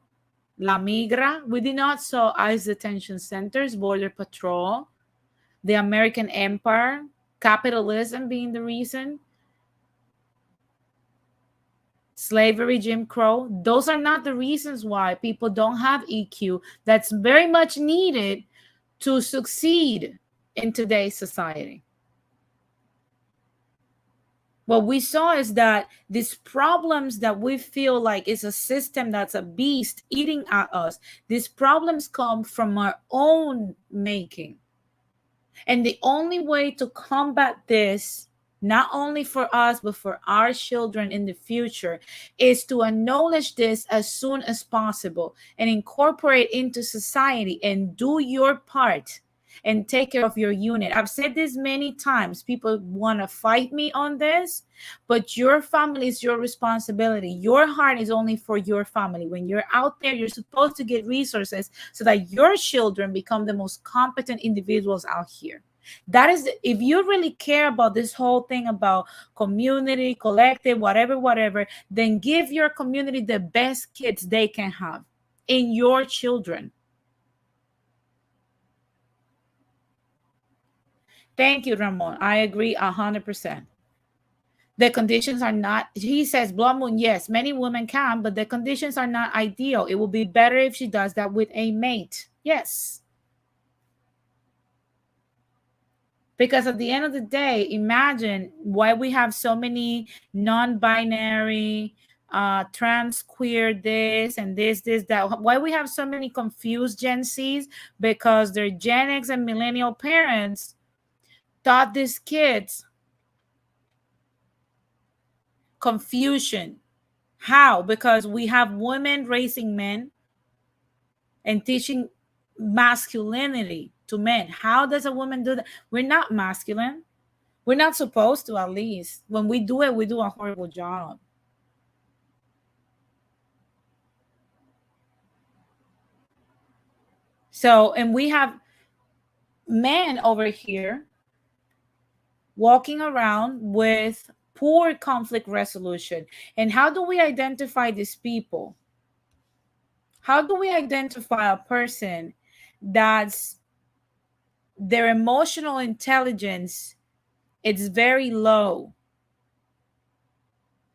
La Migra. We did not saw ICE detention centers, Border Patrol, the American Empire, capitalism being the reason, slavery, Jim Crow. Those are not the reasons why people don't have EQ. That's very much needed to succeed in today's society. What we saw is that these problems that we feel like is a system that's a beast eating at us, these problems come from our own making. And the only way to combat this not only for us, but for our children in the future, is to acknowledge this as soon as possible and incorporate into society and do your part and take care of your unit. I've said this many times. People want to fight me on this, but your family is your responsibility. Your heart is only for your family. When you're out there, you're supposed to get resources so that your children become the most competent individuals out here. That is, if you really care about this whole thing about community, collective, whatever, then give your community the best kids they can have in your children. Thank you, Ramon. I agree 100%. The conditions are not, he says, Blood Moon, yes, many women can, but the conditions are not ideal. It will be better if she does that with a mate. Yes. Because at the end of the day, imagine why we have so many non-binary, trans, queer, this and this, that. Why we have so many confused Gen Zs? Because their Gen X and millennial parents taught these kids confusion. How? Because we have women raising men and teaching masculinity to men. How does a woman do that? We're not masculine. We're not supposed to, at least. When we do it, we do a horrible job. So, and we have men over here walking around with poor conflict resolution. And how do we identify these people? How do we identify a person that's their emotional intelligence, it's very low?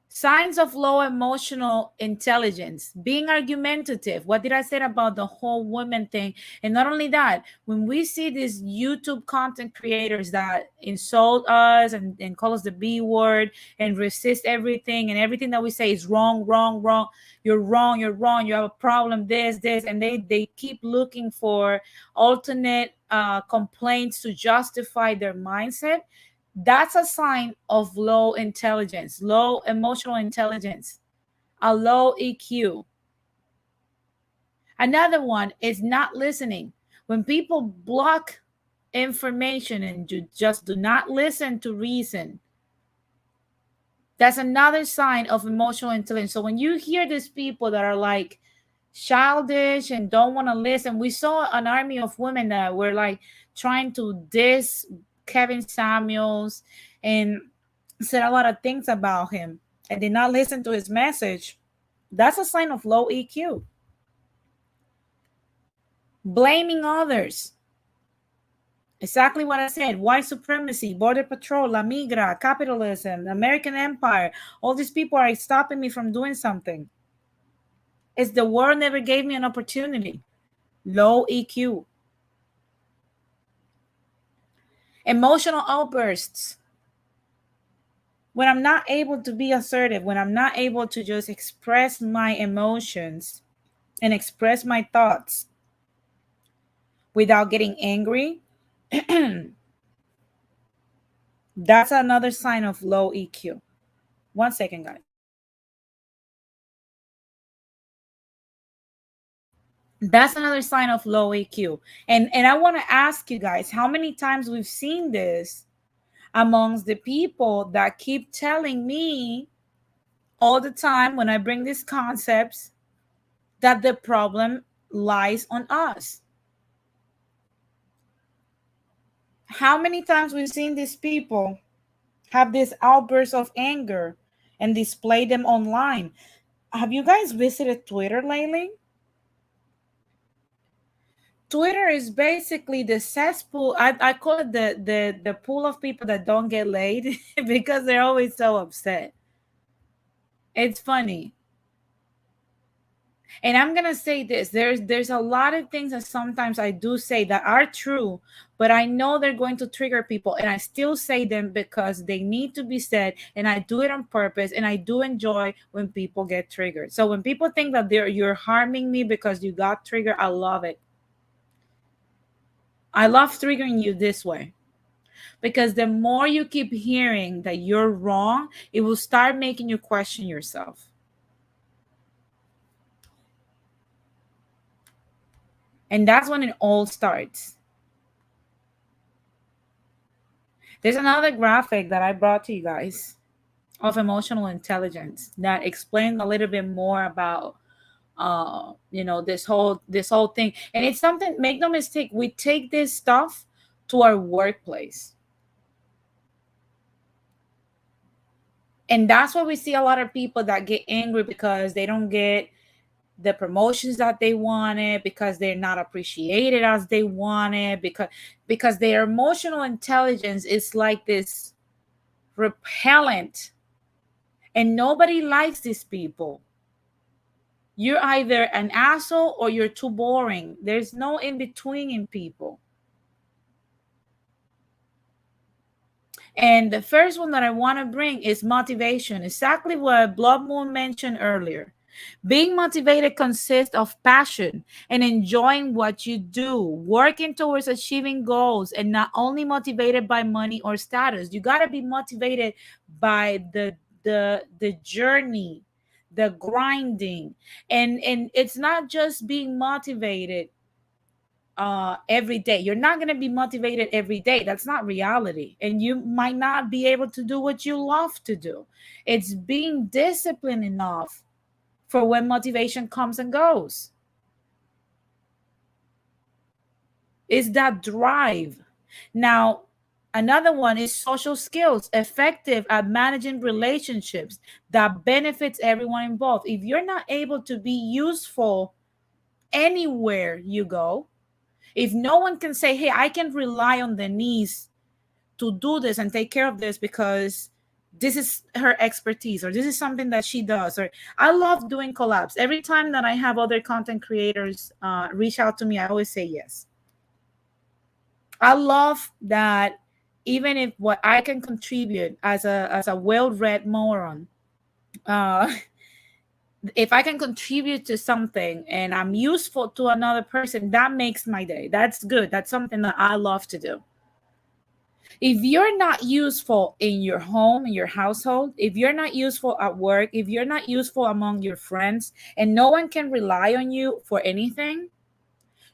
Signs of low emotional intelligence: being argumentative. What did I say about the whole women thing? And not only that, when we see these YouTube content creators that insult us and call us the B word and resist everything, and everything that we say is wrong, you're wrong, you have a problem, this, and they keep looking for alternate complaints to justify their mindset. That's a sign of low intelligence, low emotional intelligence, a low EQ. Another one is not listening. When people block information and you just do not listen to reason, that's another sign of emotional intelligence. So when you hear these people that are like childish and don't want to listen, we saw an army of women that were like trying to diss Kevin Samuels and said a lot of things about him and did not listen to his message. That's a sign of low EQ. Blaming others. Exactly what I said. White supremacy, border patrol, La Migra, capitalism, American empire. All these people are stopping me from doing something. It's the world never gave me an opportunity. Low EQ. Emotional outbursts. When I'm not able to be assertive, when I'm not able to just express my emotions and express my thoughts without getting angry, that's another sign of low EQ. 1 second, guys. That's another sign of low EQ. And I want to ask you guys, how many times we've seen this amongst the people that keep telling me all the time when I bring these concepts that the problem lies on us. How many times we've seen these people have this outburst of anger and display them online? Have you guys visited Twitter lately? Twitter is basically the cesspool. I call it the pool of people that don't get laid because they're always so upset. It's funny. And I'm gonna say this: there's a lot of things that sometimes I do say that are true, but I know they're going to trigger people, and I still say them because they need to be said, and I do it on purpose, and I do enjoy when people get triggered. So when people think that you're harming me because you got triggered, I love it. I love triggering you this way. Because the more you keep hearing that you're wrong, it will start making you question yourself. And that's when it all starts. There's another graphic that I brought to you guys of emotional intelligence that explains a little bit more about this whole thing. And it's something, make no mistake, we take this stuff to our workplace. And that's why we see a lot of people that get angry because they don't get the promotions that they wanted, because they're not appreciated as they wanted, because their emotional intelligence is like this repellent, and nobody likes these people. You're either an asshole or you're too boring. There's no in between in people. And the first one that I want to bring is motivation. Exactly what Blood Moon mentioned earlier. Being motivated consists of passion and enjoying what you do, working towards achieving goals, and not only motivated by money or status. You got to be motivated by the journey, the grinding. And it's not just being motivated every day. You're not going to be motivated every day. That's not reality. And you might not be able to do what you love to do. It's being disciplined enough for when motivation comes and goes. It's that drive. Now, another one is social skills, effective at managing relationships that benefits everyone involved. If you're not able to be useful anywhere you go, if no one can say, hey, I can rely on Denise to do this and take care of this because this is her expertise, or this is something that she does, or I love doing collabs. Every time that I have other content creators reach out to me, I always say yes. I love that. Even if what I can contribute as a well-read moron, if I can contribute to something and I'm useful to another person, that makes my day. That's good. That's something that I love to do. If you're not useful in your home, in your household, if you're not useful at work, if you're not useful among your friends, and no one can rely on you for anything,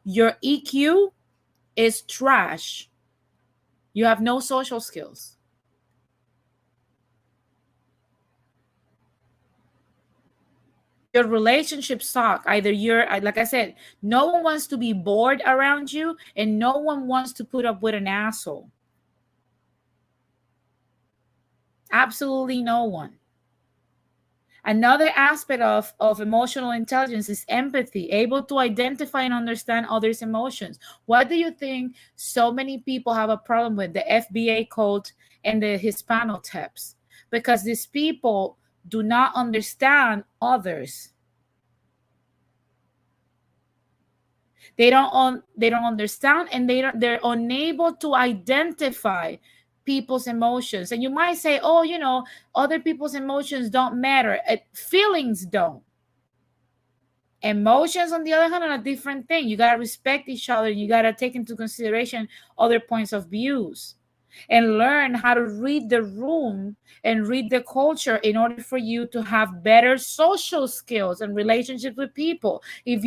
your EQ is trash. You have no social skills. Your relationships suck. Either you're, like I said, no one wants to be bored around you, and no one wants to put up with an asshole. Absolutely no one. Another aspect of emotional intelligence is empathy, able to identify and understand others' emotions. Why do you think so many people have a problem with the FBA code and the Hispanotypes? Because these people do not understand others. They don't understand, and they're unable to identify people's emotions. And you might say, oh, other people's emotions don't matter. Feelings don't. Emotions, on the other hand, are a different thing. You got to respect each other. You got to take into consideration other points of views and learn how to read the room and read the culture in order for you to have better social skills and relationships with people. And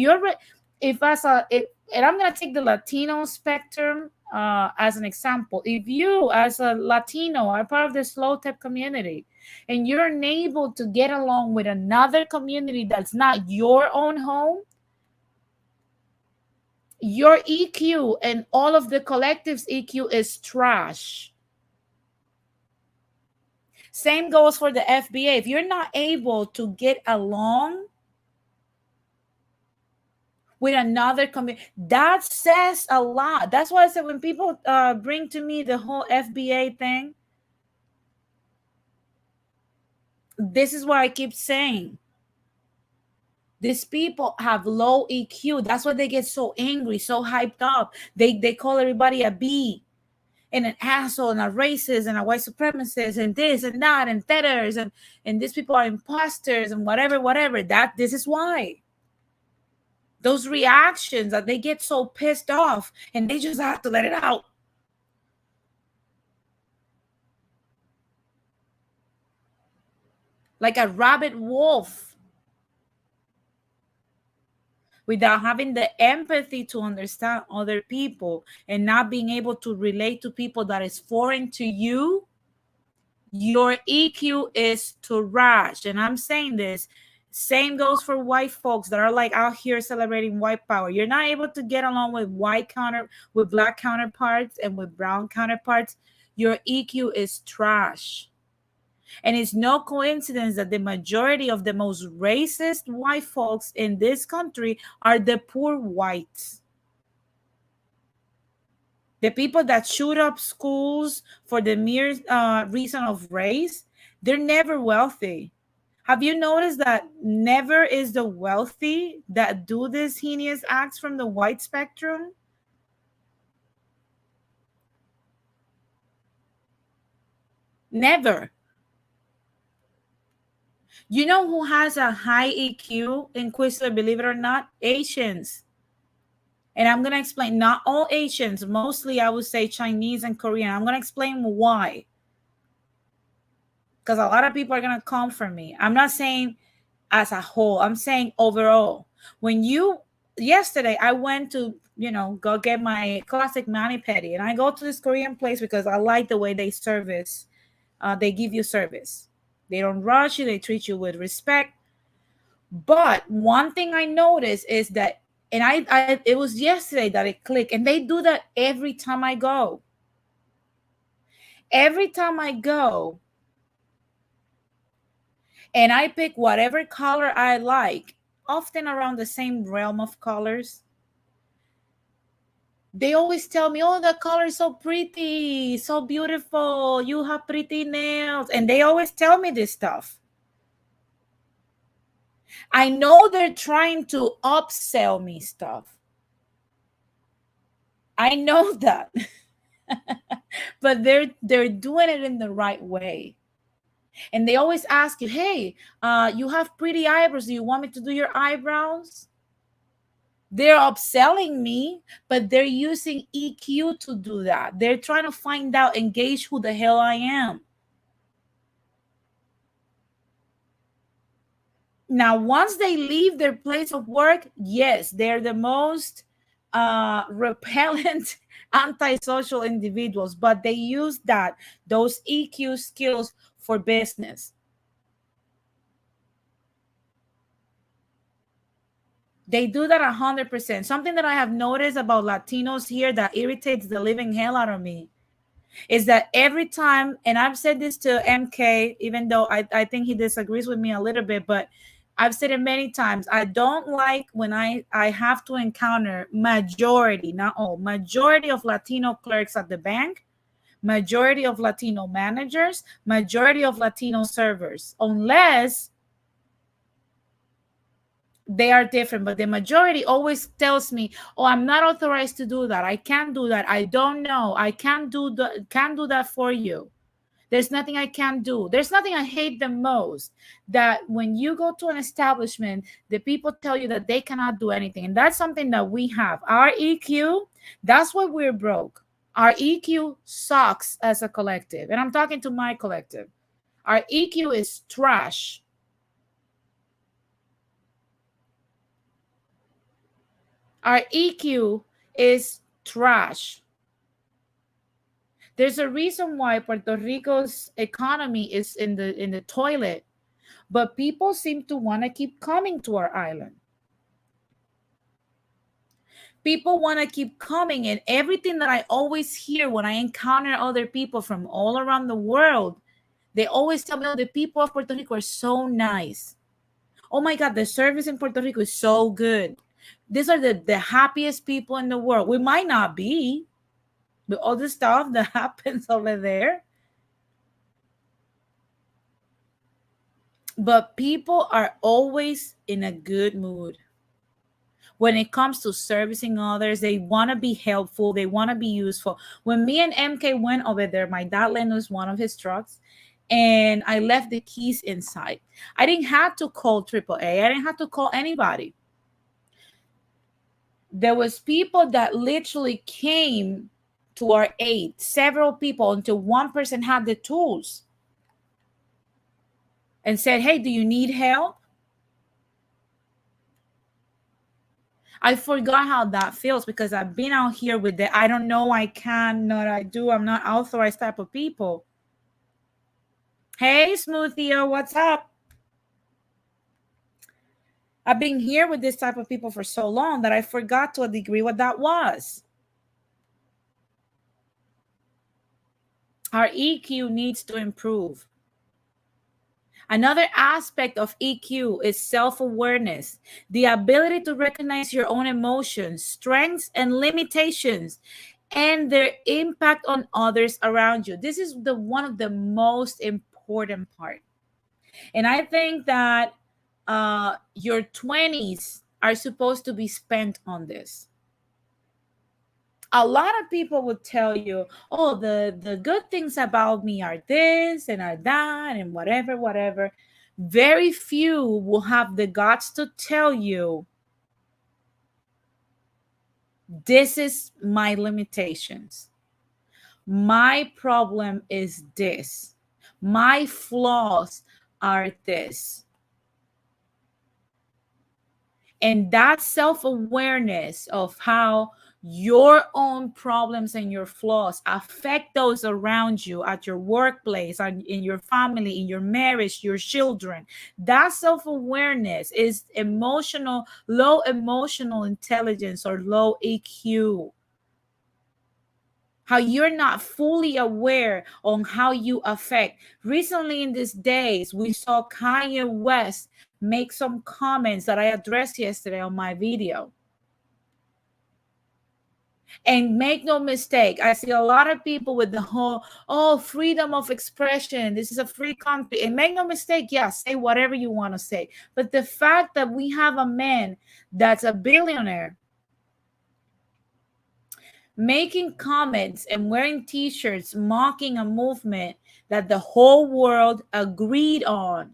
I'm going to take the Latino spectrum as an example. If you, as a Latino, are part of the slow tech community, and you're unable to get along with another community that's not your own home, your EQ and all of the collective's EQ is trash. Same goes for the FBA. If you're not able to get along with another community, that says a lot. That's why I said, when people bring to me the whole FBA thing, this is what I keep saying. These people have low EQ. That's why they get so angry, so hyped up. They call everybody a B and an asshole and a racist and a white supremacist and this and that and tethers and these people are imposters and whatever. This is why. Those reactions that they get so pissed off and they just have to let it out. like a rabid wolf, without having the empathy to understand other people and not being able to relate to people that is foreign to you, your EQ is trash. And I'm saying this, same goes for white folks that are like out here celebrating white power. You're not able to get along with with black counterparts and with brown counterparts. Your EQ is trash. And it's no coincidence that the majority of the most racist white folks in this country are the poor whites. The people that shoot up schools for the mere reason of race, they're never wealthy. Have you noticed that never is the wealthy that do these heinous acts from the white spectrum? Never. You know who has a high EQ, Inquisitor, believe it or not? Asians. And I'm going to explain, not all Asians, mostly I would say Chinese and Korean. I'm going to explain why. Because a lot of people are going to come for me. I'm not saying as a whole. I'm saying overall. Yesterday, I went to, go get my classic mani-pedi. And I go to this Korean place because I like the way they service. They give you service. They don't rush you. They treat you with respect. But one thing I noticed is that, and it was yesterday that it clicked, and they do that every time I go. Every time I go, and I pick whatever color I like, often around the same realm of colors, they always tell me, oh, the color is so pretty, so beautiful, you have pretty nails. And they always tell me this stuff. I know they're trying to upsell me stuff. I know that. But they're doing it in the right way. And they always ask you, hey, you have pretty eyebrows. Do you want me to do your eyebrows? They're upselling me, but they're using EQ to do that. They're trying to find out, engage who the hell I am. Now, once they leave their place of work, yes, they're the most repellent, antisocial individuals, but they use those EQ skills for business. They do that 100%. Something that I have noticed about Latinos here that irritates the living hell out of me is that every time, and I've said this to MK, even though I think he disagrees with me a little bit, but I've said it many times. I don't like when I have to encounter majority, not all, majority of Latino clerks at the bank, majority of Latino managers, majority of Latino servers, unless they are different. But the majority always tells me, oh, I'm not authorized to do that. I can't do that. I don't know. I can't do that for you. There's nothing I can do. There's nothing I hate the most, that when you go to an establishment, the people tell you that they cannot do anything. And that's something that we have. Our EQ, that's why we're broke. Our EQ sucks as a collective. And I'm talking to my collective. Our EQ is trash. Our EQ is trash. There's a reason why Puerto Rico's economy is in the toilet, but people seem to want to keep coming to our island. People want to keep coming, and everything that I always hear when I encounter other people from all around the world, they always tell me, oh, the people of Puerto Rico are so nice. Oh my God, the service in Puerto Rico is so good. These are the happiest people in the world. We might not be, but all the stuff that happens over there. But people are always in a good mood. When it comes to servicing others, they want to be helpful. They want to be useful. When me and MK went over there, my dad lent us one of his trucks, and I left the keys inside. I didn't have to call AAA. I didn't have to call anybody. There was people that literally came to our aid, several people, until one person had the tools. and said, hey, do you need help? I forgot how that feels because I've been out here with the I don't know, I can, not I do, I'm not authorized type of people. Hey, Smoothio, what's up? I've been here with this type of people for so long that I forgot to a degree what that was. Our EQ needs to improve. Another aspect of EQ is self-awareness, the ability to recognize your own emotions, strengths, and limitations, and their impact on others around you. This is one of the most important part. And I think that your 20s are supposed to be spent on this. A lot of people would tell you, oh, the good things about me are this and are that and whatever. Very few will have the guts to tell you, this is my limitations. My problem is this. My flaws are this. And that self-awareness of how your own problems and your flaws affect those around you at your workplace, in your family, in your marriage, your children. That self-awareness is low emotional intelligence or low EQ. How you're not fully aware on how you affect. Recently in these days, we saw Kanye West make some comments that I addressed yesterday on my video. And make no mistake, I see a lot of people with the whole, oh, freedom of expression. This is a free country. And make no mistake, yeah, say whatever you want to say. But the fact that we have a man that's a billionaire making comments and wearing t-shirts mocking a movement that the whole world agreed on.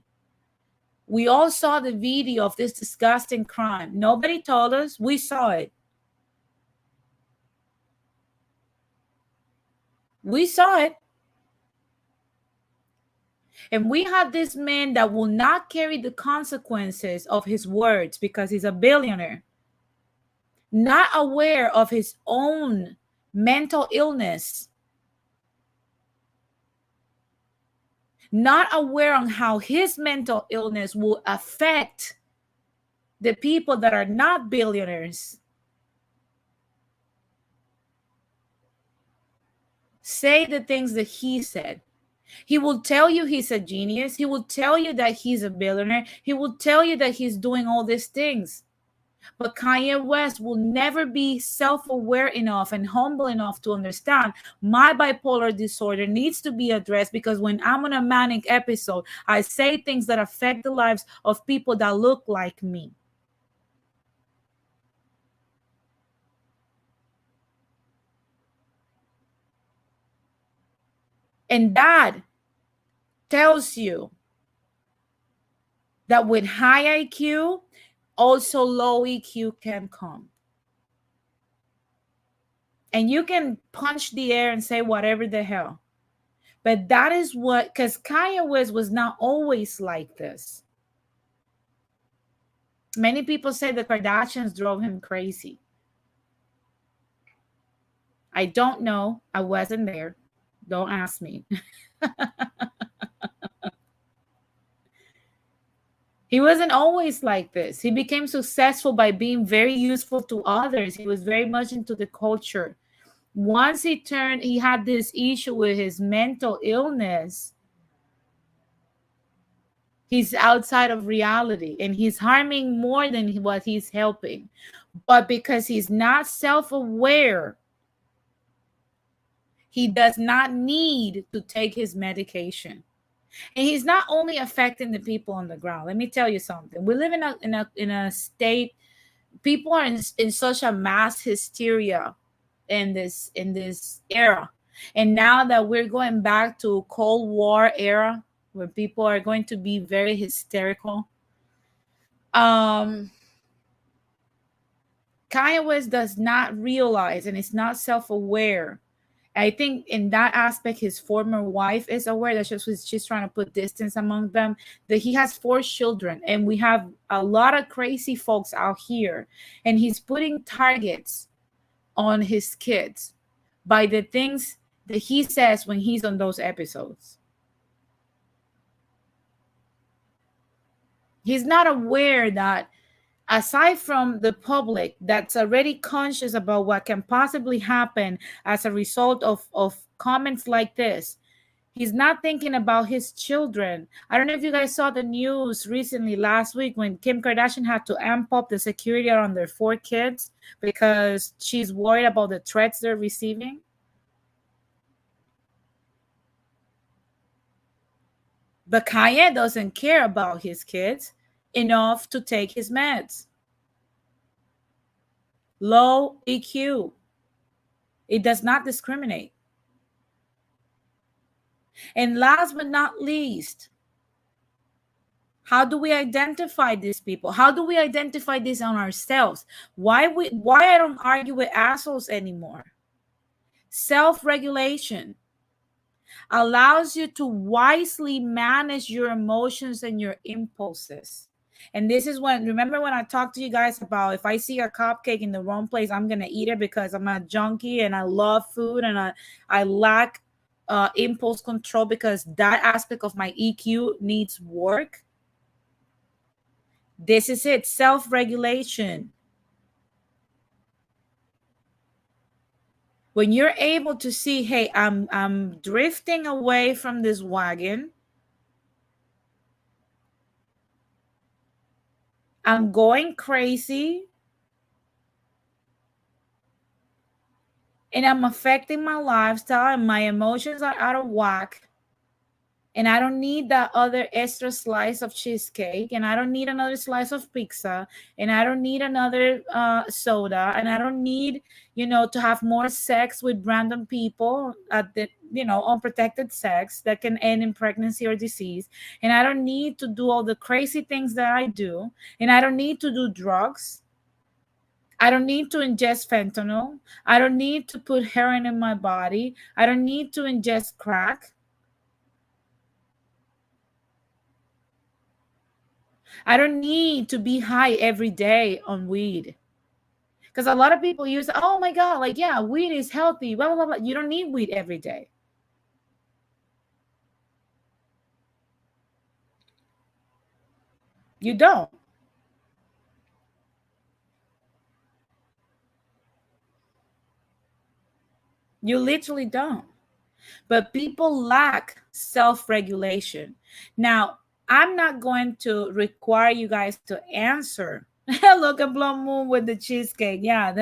We all saw the video of this disgusting crime. Nobody told us. We saw it. We saw it. And we have this man that will not carry the consequences of his words because he's a billionaire. Not aware of his own mental illness. Not aware on how his mental illness will affect the people that are not billionaires. Say the things that he said. He will tell you he's a genius. He will tell you that he's a billionaire. He will tell you that he's doing all these things. But Kanye West will never be self-aware enough and humble enough to understand my bipolar disorder needs to be addressed, because when I'm on a manic episode, I say things that affect the lives of people that look like me. And that tells you that with high IQ, also low EQ can come. And you can punch the air and say whatever the hell. But that is what, because Kanye West was not always like this. Many people say the Kardashians drove him crazy. I don't know. I wasn't there. Don't ask me. He wasn't always like this. He became successful by being very useful to others. He was very much into the culture. Once he had this issue with his mental illness. He's outside of reality and he's harming more than what he's helping. But because he's not self-aware, he does not need to take his medication. And he's not only affecting the people on the ground. Let me tell you something. We live in a state, people are in such a mass hysteria in this era. And now that we're going back to Cold War era, where people are going to be very hysterical. Kanye West does not realize and is not self-aware I think in that aspect, his former wife is aware that she's trying to put distance among them. That he has 4 children, and we have a lot of crazy folks out here, and he's putting targets on his kids by the things that he says when he's on those episodes. He's not aware that aside from the public that's already conscious about what can possibly happen as a result of comments like this, he's not thinking about his children. I don't know if you guys saw the news recently last week when Kim Kardashian had to amp up the security around their 4 kids because she's worried about the threats they're receiving. But Kanye doesn't care about his kids enough to take his meds. Low EQ. It does not discriminate. And last but not least, how do we identify these people? How do we identify this on ourselves? Why I don't argue with assholes anymore? Self-regulation allows you to wisely manage your emotions and your impulses. And this is when, remember when I talked to you guys about if I see a cupcake in the wrong place, I'm going to eat it because I'm a junkie and I love food and I lack impulse control because that aspect of my EQ needs work. This is it, self-regulation. When you're able to see, hey, I'm drifting away from this wagon. I'm going crazy. And I'm affecting my lifestyle and my emotions are out of whack. And I don't need that other extra slice of cheesecake. And I don't need another slice of pizza. And I don't need another soda. And I don't need, to have more sex with random people at the, unprotected sex that can end in pregnancy or disease. And I don't need to do all the crazy things that I do. And I don't need to do drugs. I don't need to ingest fentanyl. I don't need to put heroin in my body. I don't need to ingest crack. I don't need to be high every day on weed. Because a lot of people use, oh my God, like, yeah, weed is healthy, blah, blah, blah, blah. You don't need weed every day. You don't. You literally don't. But people lack self-regulation. Now, I'm not going to require you guys to answer. Look at Blow Moon with the cheesecake. Yeah,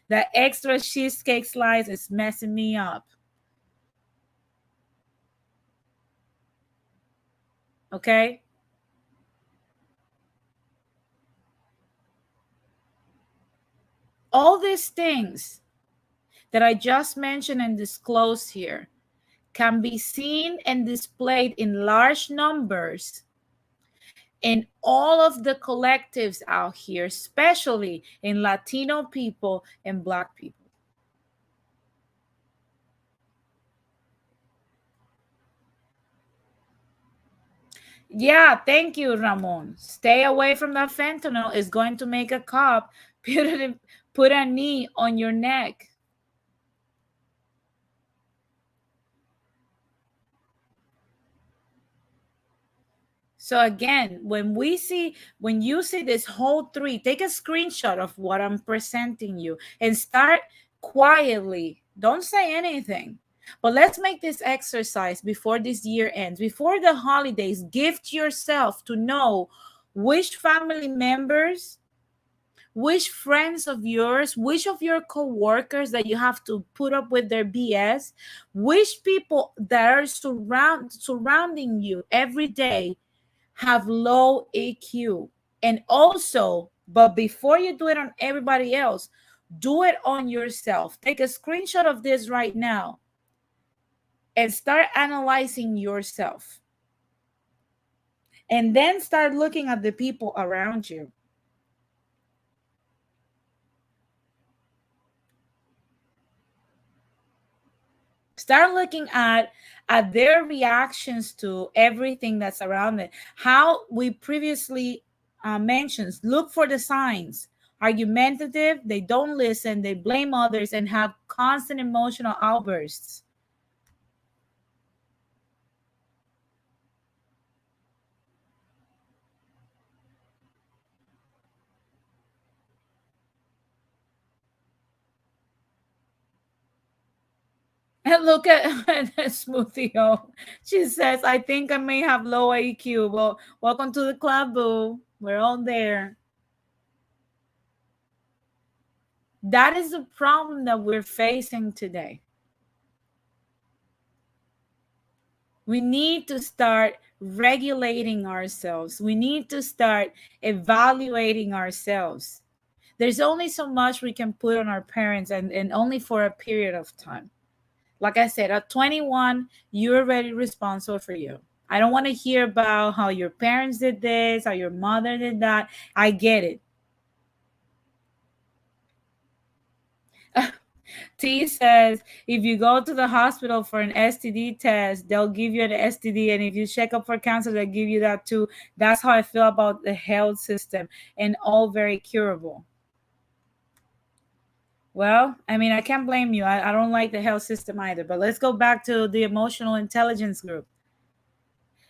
that extra cheesecake slice is messing me up. Okay? All these things that I just mentioned and disclosed here can be seen and displayed in large numbers in all of the collectives out here, especially in Latino people and Black people. Yeah, thank you, Ramon. Stay away from that fentanyl. Is going to make a cop put a knee on your neck. So again, when you see this whole 3, take a screenshot of what I'm presenting you and start quietly. Don't say anything. But let's make this exercise before this year ends, before the holidays. Gift yourself to know which family members, which friends of yours, which of your co-workers that you have to put up with their BS, which people that are surrounding you every day have low EQ. And also, but before you do it on everybody else, do it on yourself. Take a screenshot of this right now and start analyzing yourself. And then start looking at the people around you. Start looking at their reactions to everything that's around it. How we previously mentioned, look for the signs. Argumentative, they don't listen, they blame others, and have constant emotional outbursts. And look at Smoothie O. She says, I think I may have low IQ. Well, welcome to the club, boo. We're all there. That is the problem that we're facing today. We need to start regulating ourselves. We need to start evaluating ourselves. There's only so much we can put on our parents, and only for a period of time. Like I said, at 21, you're already responsible for you. I don't want to hear about how your parents did this, how your mother did that. I get it. T says, if you go to the hospital for an STD test, they'll give you an STD. And if you check up for cancer, they'll give you that too. That's how I feel about the health system, and all very curable. Well, I mean, I can't blame you. I don't like the health system either. But let's go back to the emotional intelligence group.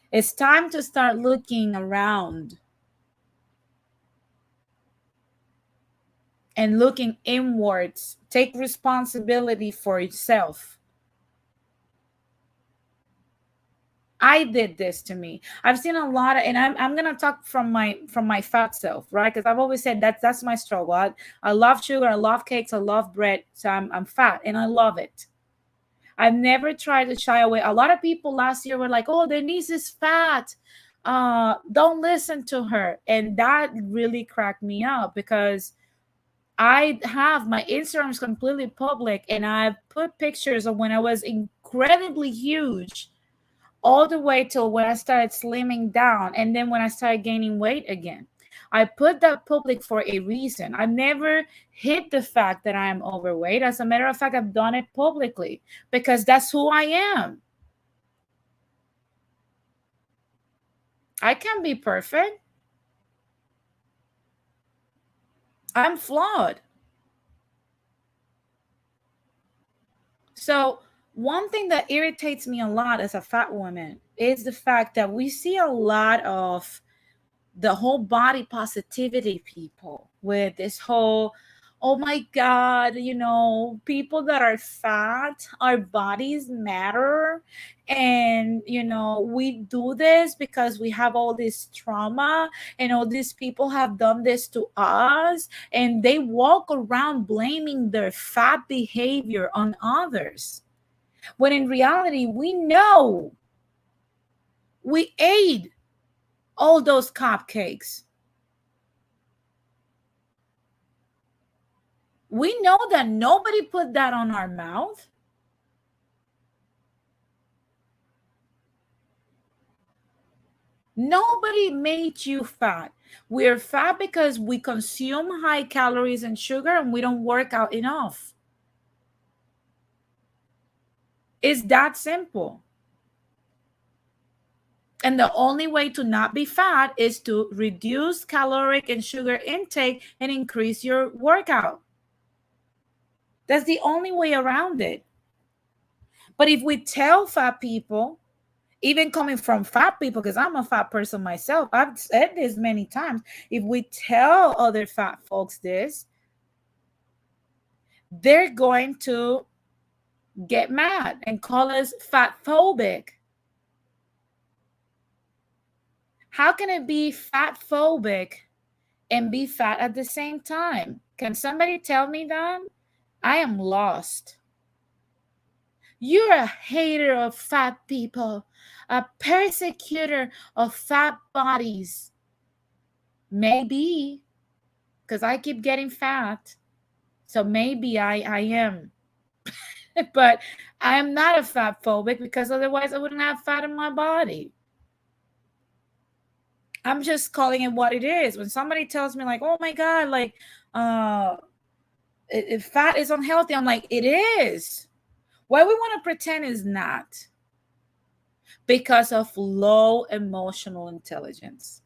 It's time to start looking around and looking inwards. Take responsibility for yourself. I did this to me. I've seen a lot of, and I'm gonna talk from my fat self, right? Because I've always said that's my struggle. I love sugar, I love cakes, I love bread, so I'm fat and I love it. I've never tried to shy away. A lot of people last year were like, "Oh, their niece is fat. Don't listen to her," and that really cracked me up because I have my Instagram is completely public, and I've put pictures of when I was incredibly huge, all the way till when I started slimming down, and then when I started gaining weight again. I put that public for a reason. I've never hid the fact that I am overweight. As a matter of fact, I've done it publicly because that's who I am. I can't be perfect. I'm flawed. So one thing that irritates me a lot as a fat woman is the fact that we see a lot of the whole body positivity people with this whole, oh my God, people that are fat, our bodies matter. And, we do this because we have all this trauma and all these people have done this to us. And they walk around blaming their fat behavior on others. When in reality, we know we ate all those cupcakes. We know that nobody put that on our mouth. Nobody made you fat. We're fat because we consume high calories and sugar and we don't work out enough. It's that simple. And the only way to not be fat is to reduce caloric and sugar intake and increase your workout. That's the only way around it. But if we tell fat people, even coming from fat people, because I'm a fat person myself, I've said this many times, if we tell other fat folks this, they're going to get mad and call us fat phobic. How can it be fat phobic and be fat at the same time? Can somebody tell me that? I am lost. You're a hater of fat people, a persecutor of fat bodies. Maybe, because I keep getting fat. So maybe I am. But I am not a fat phobic because otherwise I wouldn't have fat in my body. I'm just calling it what it is. When somebody tells me like, oh my God, fat is unhealthy, I'm like, it is. Why we want to pretend is not because of low emotional intelligence.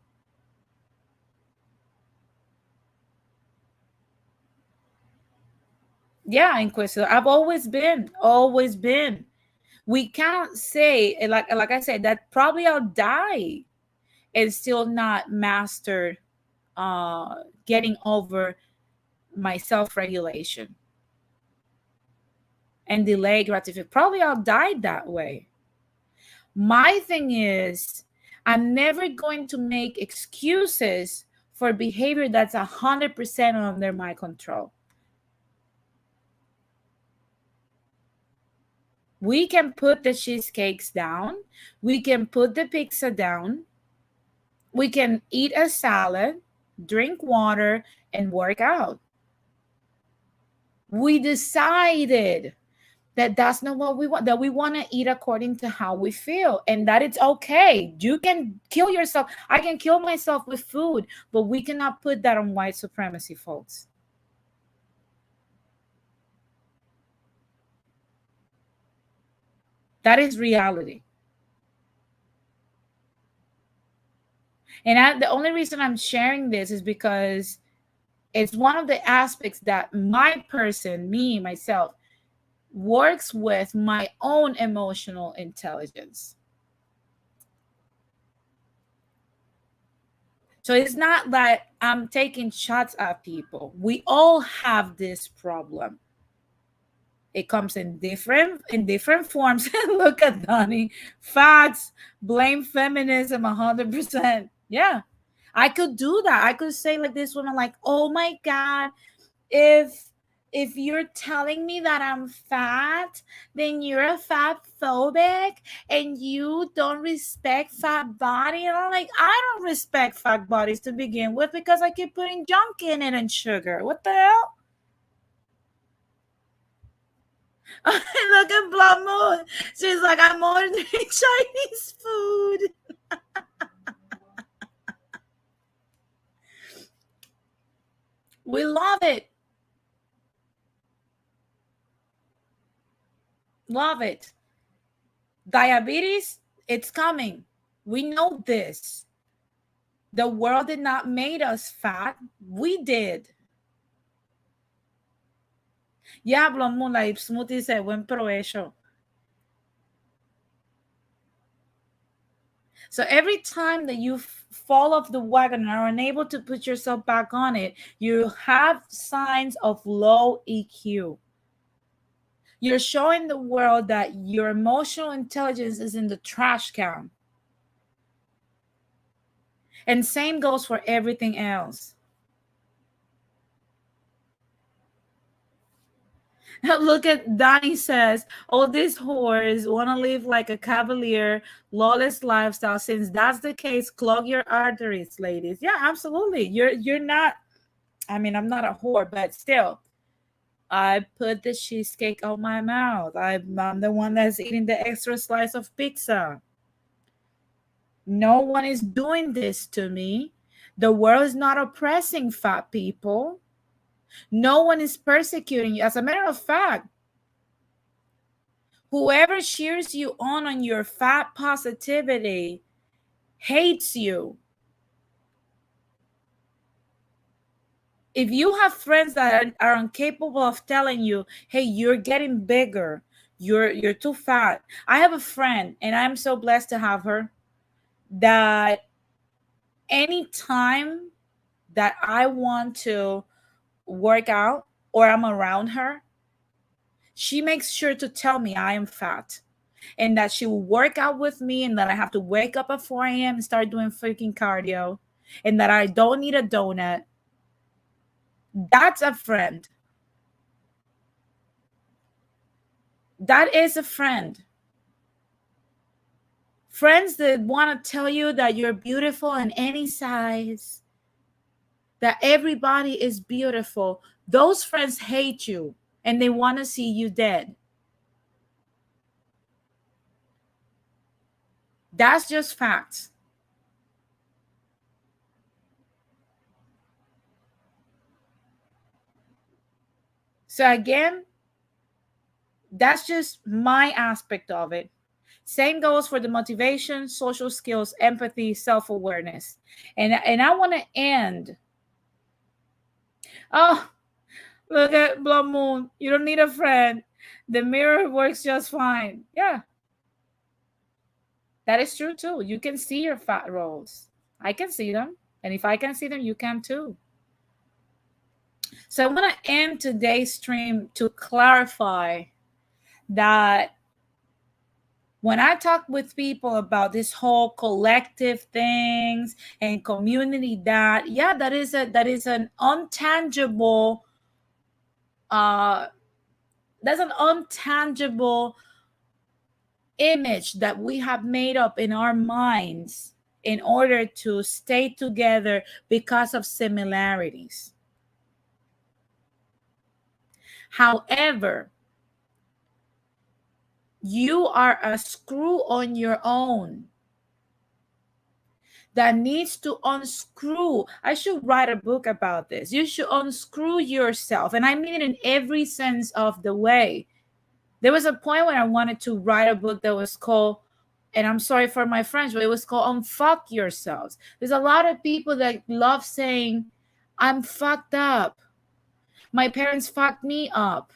Yeah, Inquisitor. I've always been, always been. We can't say, like I said, that probably I'll die and still not master getting over my self-regulation and delay gratification. Probably I'll die that way. My thing is, I'm never going to make excuses for behavior that's 100% under my control. We can put the cheesecakes down. We can put the pizza down. We can eat a salad, drink water, and work out. We decided that that's not what we want, that we want to eat according to how we feel, and that it's okay. You can kill yourself. I can kill myself with food, but we cannot put that on white supremacy, folks. That is reality. And the only reason I'm sharing this is because it's one of the aspects that my person, me, myself, works with my own emotional intelligence. So it's not that I'm taking shots at people. We all have this problem. It comes in different forms. Look at Donnie. Facts, blame feminism 100%. Yeah. I could do that. I could say like this woman, like, oh my God, if you're telling me that I'm fat, then you're a fat phobic and you don't respect fat body. And I'm like, I don't respect fat bodies to begin with because I keep putting junk in it and sugar. What the hell? Look at Blood Moon. She's like, I'm ordering Chinese food. We love it. Love it. Diabetes, it's coming. We know this. The world did not make us fat. We did. Yeah, Blood Moon, like Smoothie said, buen provecho. So every time that you fall off the wagon and are unable to put yourself back on it, you have signs of low EQ. You're showing the world that your emotional intelligence is in the trash can. And same goes for everything else. Look at Donnie says, "Oh, these whores want to live like a cavalier, lawless lifestyle. Since that's the case, clog your arteries, ladies." Yeah, absolutely. You're not. I mean, I'm not a whore, but still, I put the cheesecake on my mouth. I'm the one that's eating the extra slice of pizza. No one is doing this to me. The world is not oppressing fat people. No one is persecuting you. As a matter of fact, whoever cheers you on your fat positivity hates you. If you have friends that are incapable of telling you, hey, you're getting bigger, you're too fat. I have a friend, and I'm so blessed to have her, that anytime that I want to work out or I'm around her, she makes sure to tell me I am fat and that she will work out with me and that I have to wake up at 4 a.m. and start doing freaking cardio and that I don't need a donut. That's a friend. That is a friend. Friends that want to tell you that you're beautiful in any size, that everybody is beautiful. Those friends hate you and they want to see you dead. That's just facts. So again, That's just my aspect of it. Same goes for the motivation, social skills, empathy, self-awareness. And I want to end. Oh, look at Blood Moon. You don't need a friend. The mirror works just fine. Yeah, that is true too. You can see your fat rolls. I can see them. And if I can see them, you can too. So I want to end today's stream to clarify that when I talk with people about this whole collective things and community, that is an untangible that's an untangible image that we have made up in our minds in order to stay together because of similarities. However, you are a screw on your own that needs to unscrew. I should write a book about this. You should unscrew yourself. And I mean it in every sense of the way. There was a point when I wanted to write a book that was called, and I'm sorry for my French, but it was called Unfuck Yourselves. There's a lot of people that love saying, I'm fucked up. My parents fucked me up.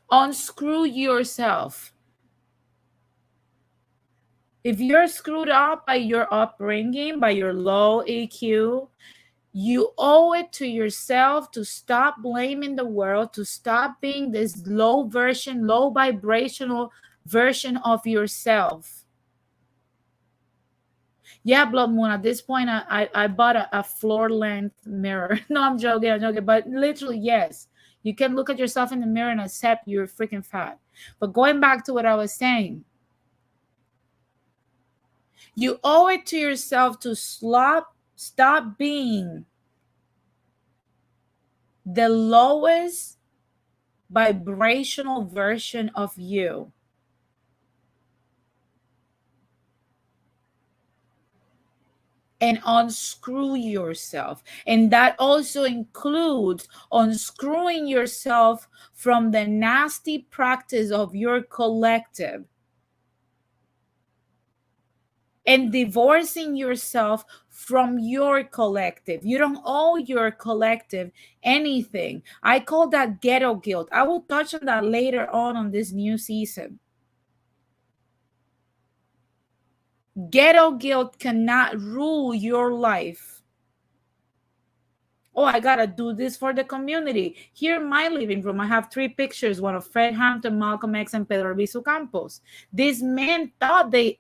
Unscrew yourself. If you're screwed up by your upbringing, by your low EQ, you owe it to yourself to stop blaming the world, to stop being this low vibrational version of yourself. Yeah, Blood Moon, at this point, I bought a floor-length mirror. No, I'm joking. But literally, yes. You can look at yourself in the mirror and accept you're freaking fat. But going back to what I was saying, you owe it to yourself to stop being the lowest vibrational version of you. And unscrew yourself. And that also includes unscrewing yourself from the nasty practice of your collective. And divorcing yourself from your collective. You don't owe your collective anything. I call that ghetto guilt. I will touch on that later on this new season. Ghetto guilt cannot rule your life. Oh, I gotta do this for the community. Here in my living room, I have 3 pictures, one of Fred Hampton, Malcolm X, and Pedro Albizu Campos. These men thought they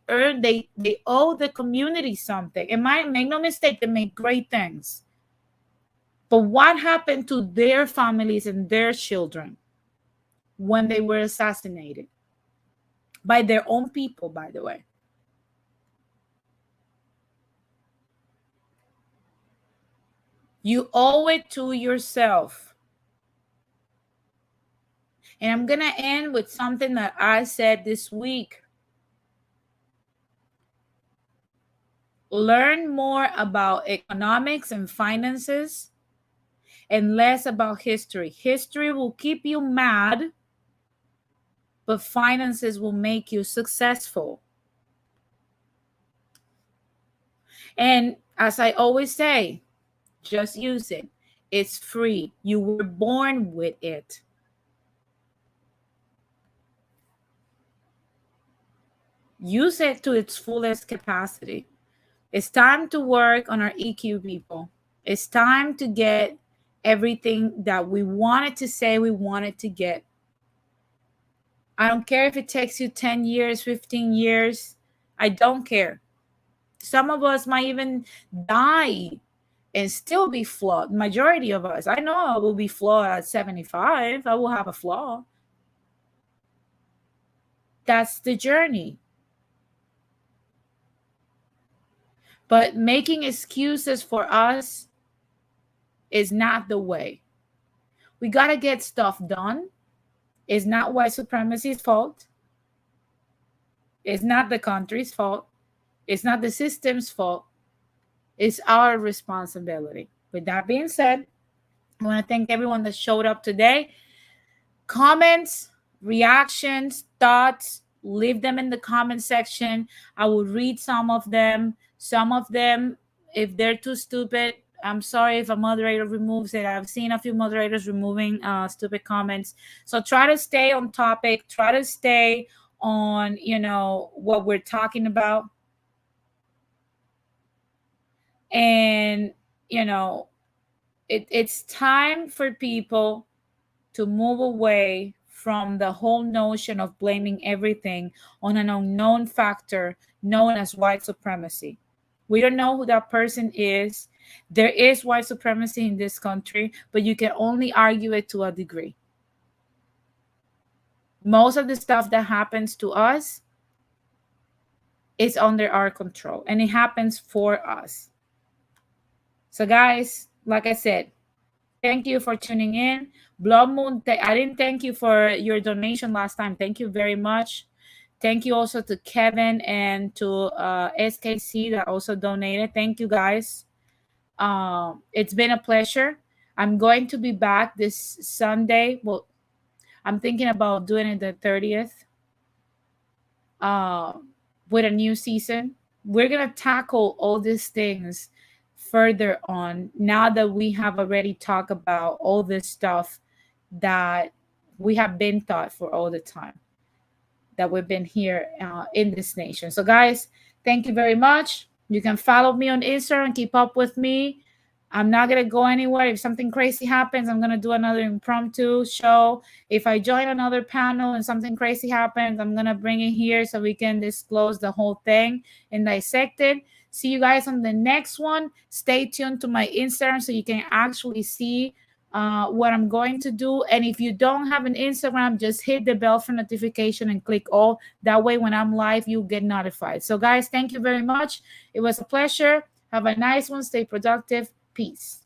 owe the community something. And make no mistake, they make great things. But what happened to their families and their children when they were assassinated? By their own people, by the way. You owe it to yourself. And I'm going to end with something that I said this week. Learn more about economics and finances and less about history. History will keep you mad, but finances will make you successful. And as I always say, just use it. It's free. You were born with it. Use it to its fullest capacity. It's time to work on our EQ, people. It's time to get everything that we wanted to say we wanted to get. I don't care if it takes you 10 years, 15 years. I don't care. Some of us might even die and still be flawed. Majority of us. I know I will be flawed at 75. I will have a flaw. That's the journey. But making excuses for us is not the way. We got to get stuff done. It's not white supremacy's fault. It's not the country's fault. It's not the system's fault. It's our responsibility. With that being said, I want to thank everyone that showed up today. Comments, reactions, thoughts, leave them in the comment section. I will read some of them. Some of them, if they're too stupid, I'm sorry if a moderator removes it. I've seen a few moderators removing stupid comments. So try to stay on topic. Try to stay on, what we're talking about. And, it's time for people to move away from the whole notion of blaming everything on an unknown factor known as white supremacy. We don't know who that person is. There is white supremacy in this country, but you can only argue it to a degree. Most of the stuff that happens to us is under our control, and it happens for us. So guys, like I said, thank you for tuning in. Blood Moon, I didn't thank you for your donation last time. Thank you very much. Thank you also to Kevin and to SKC that also donated. Thank you, guys. It's been a pleasure. I'm going to be back this Sunday. Well, I'm thinking about doing it the 30th with a new season. We're going to tackle all these things further on now that we have already talked about all this stuff that we have been taught for all the time that we've been here in this nation. So guys, thank you very much. You can follow me on Instagram, keep up with me. I'm not going to go anywhere. If something crazy happens, I'm going to do another impromptu show. If I join another panel and something crazy happens, I'm going to bring it here so we can disclose the whole thing and dissect it. See you guys on the next one. Stay tuned to my Instagram so you can actually see what I'm going to do. And if you don't have an Instagram, just hit the bell for notification and click all. That way, when I'm live, you get notified. So guys, thank you very much. It was a pleasure. Have a nice one. Stay productive. Peace.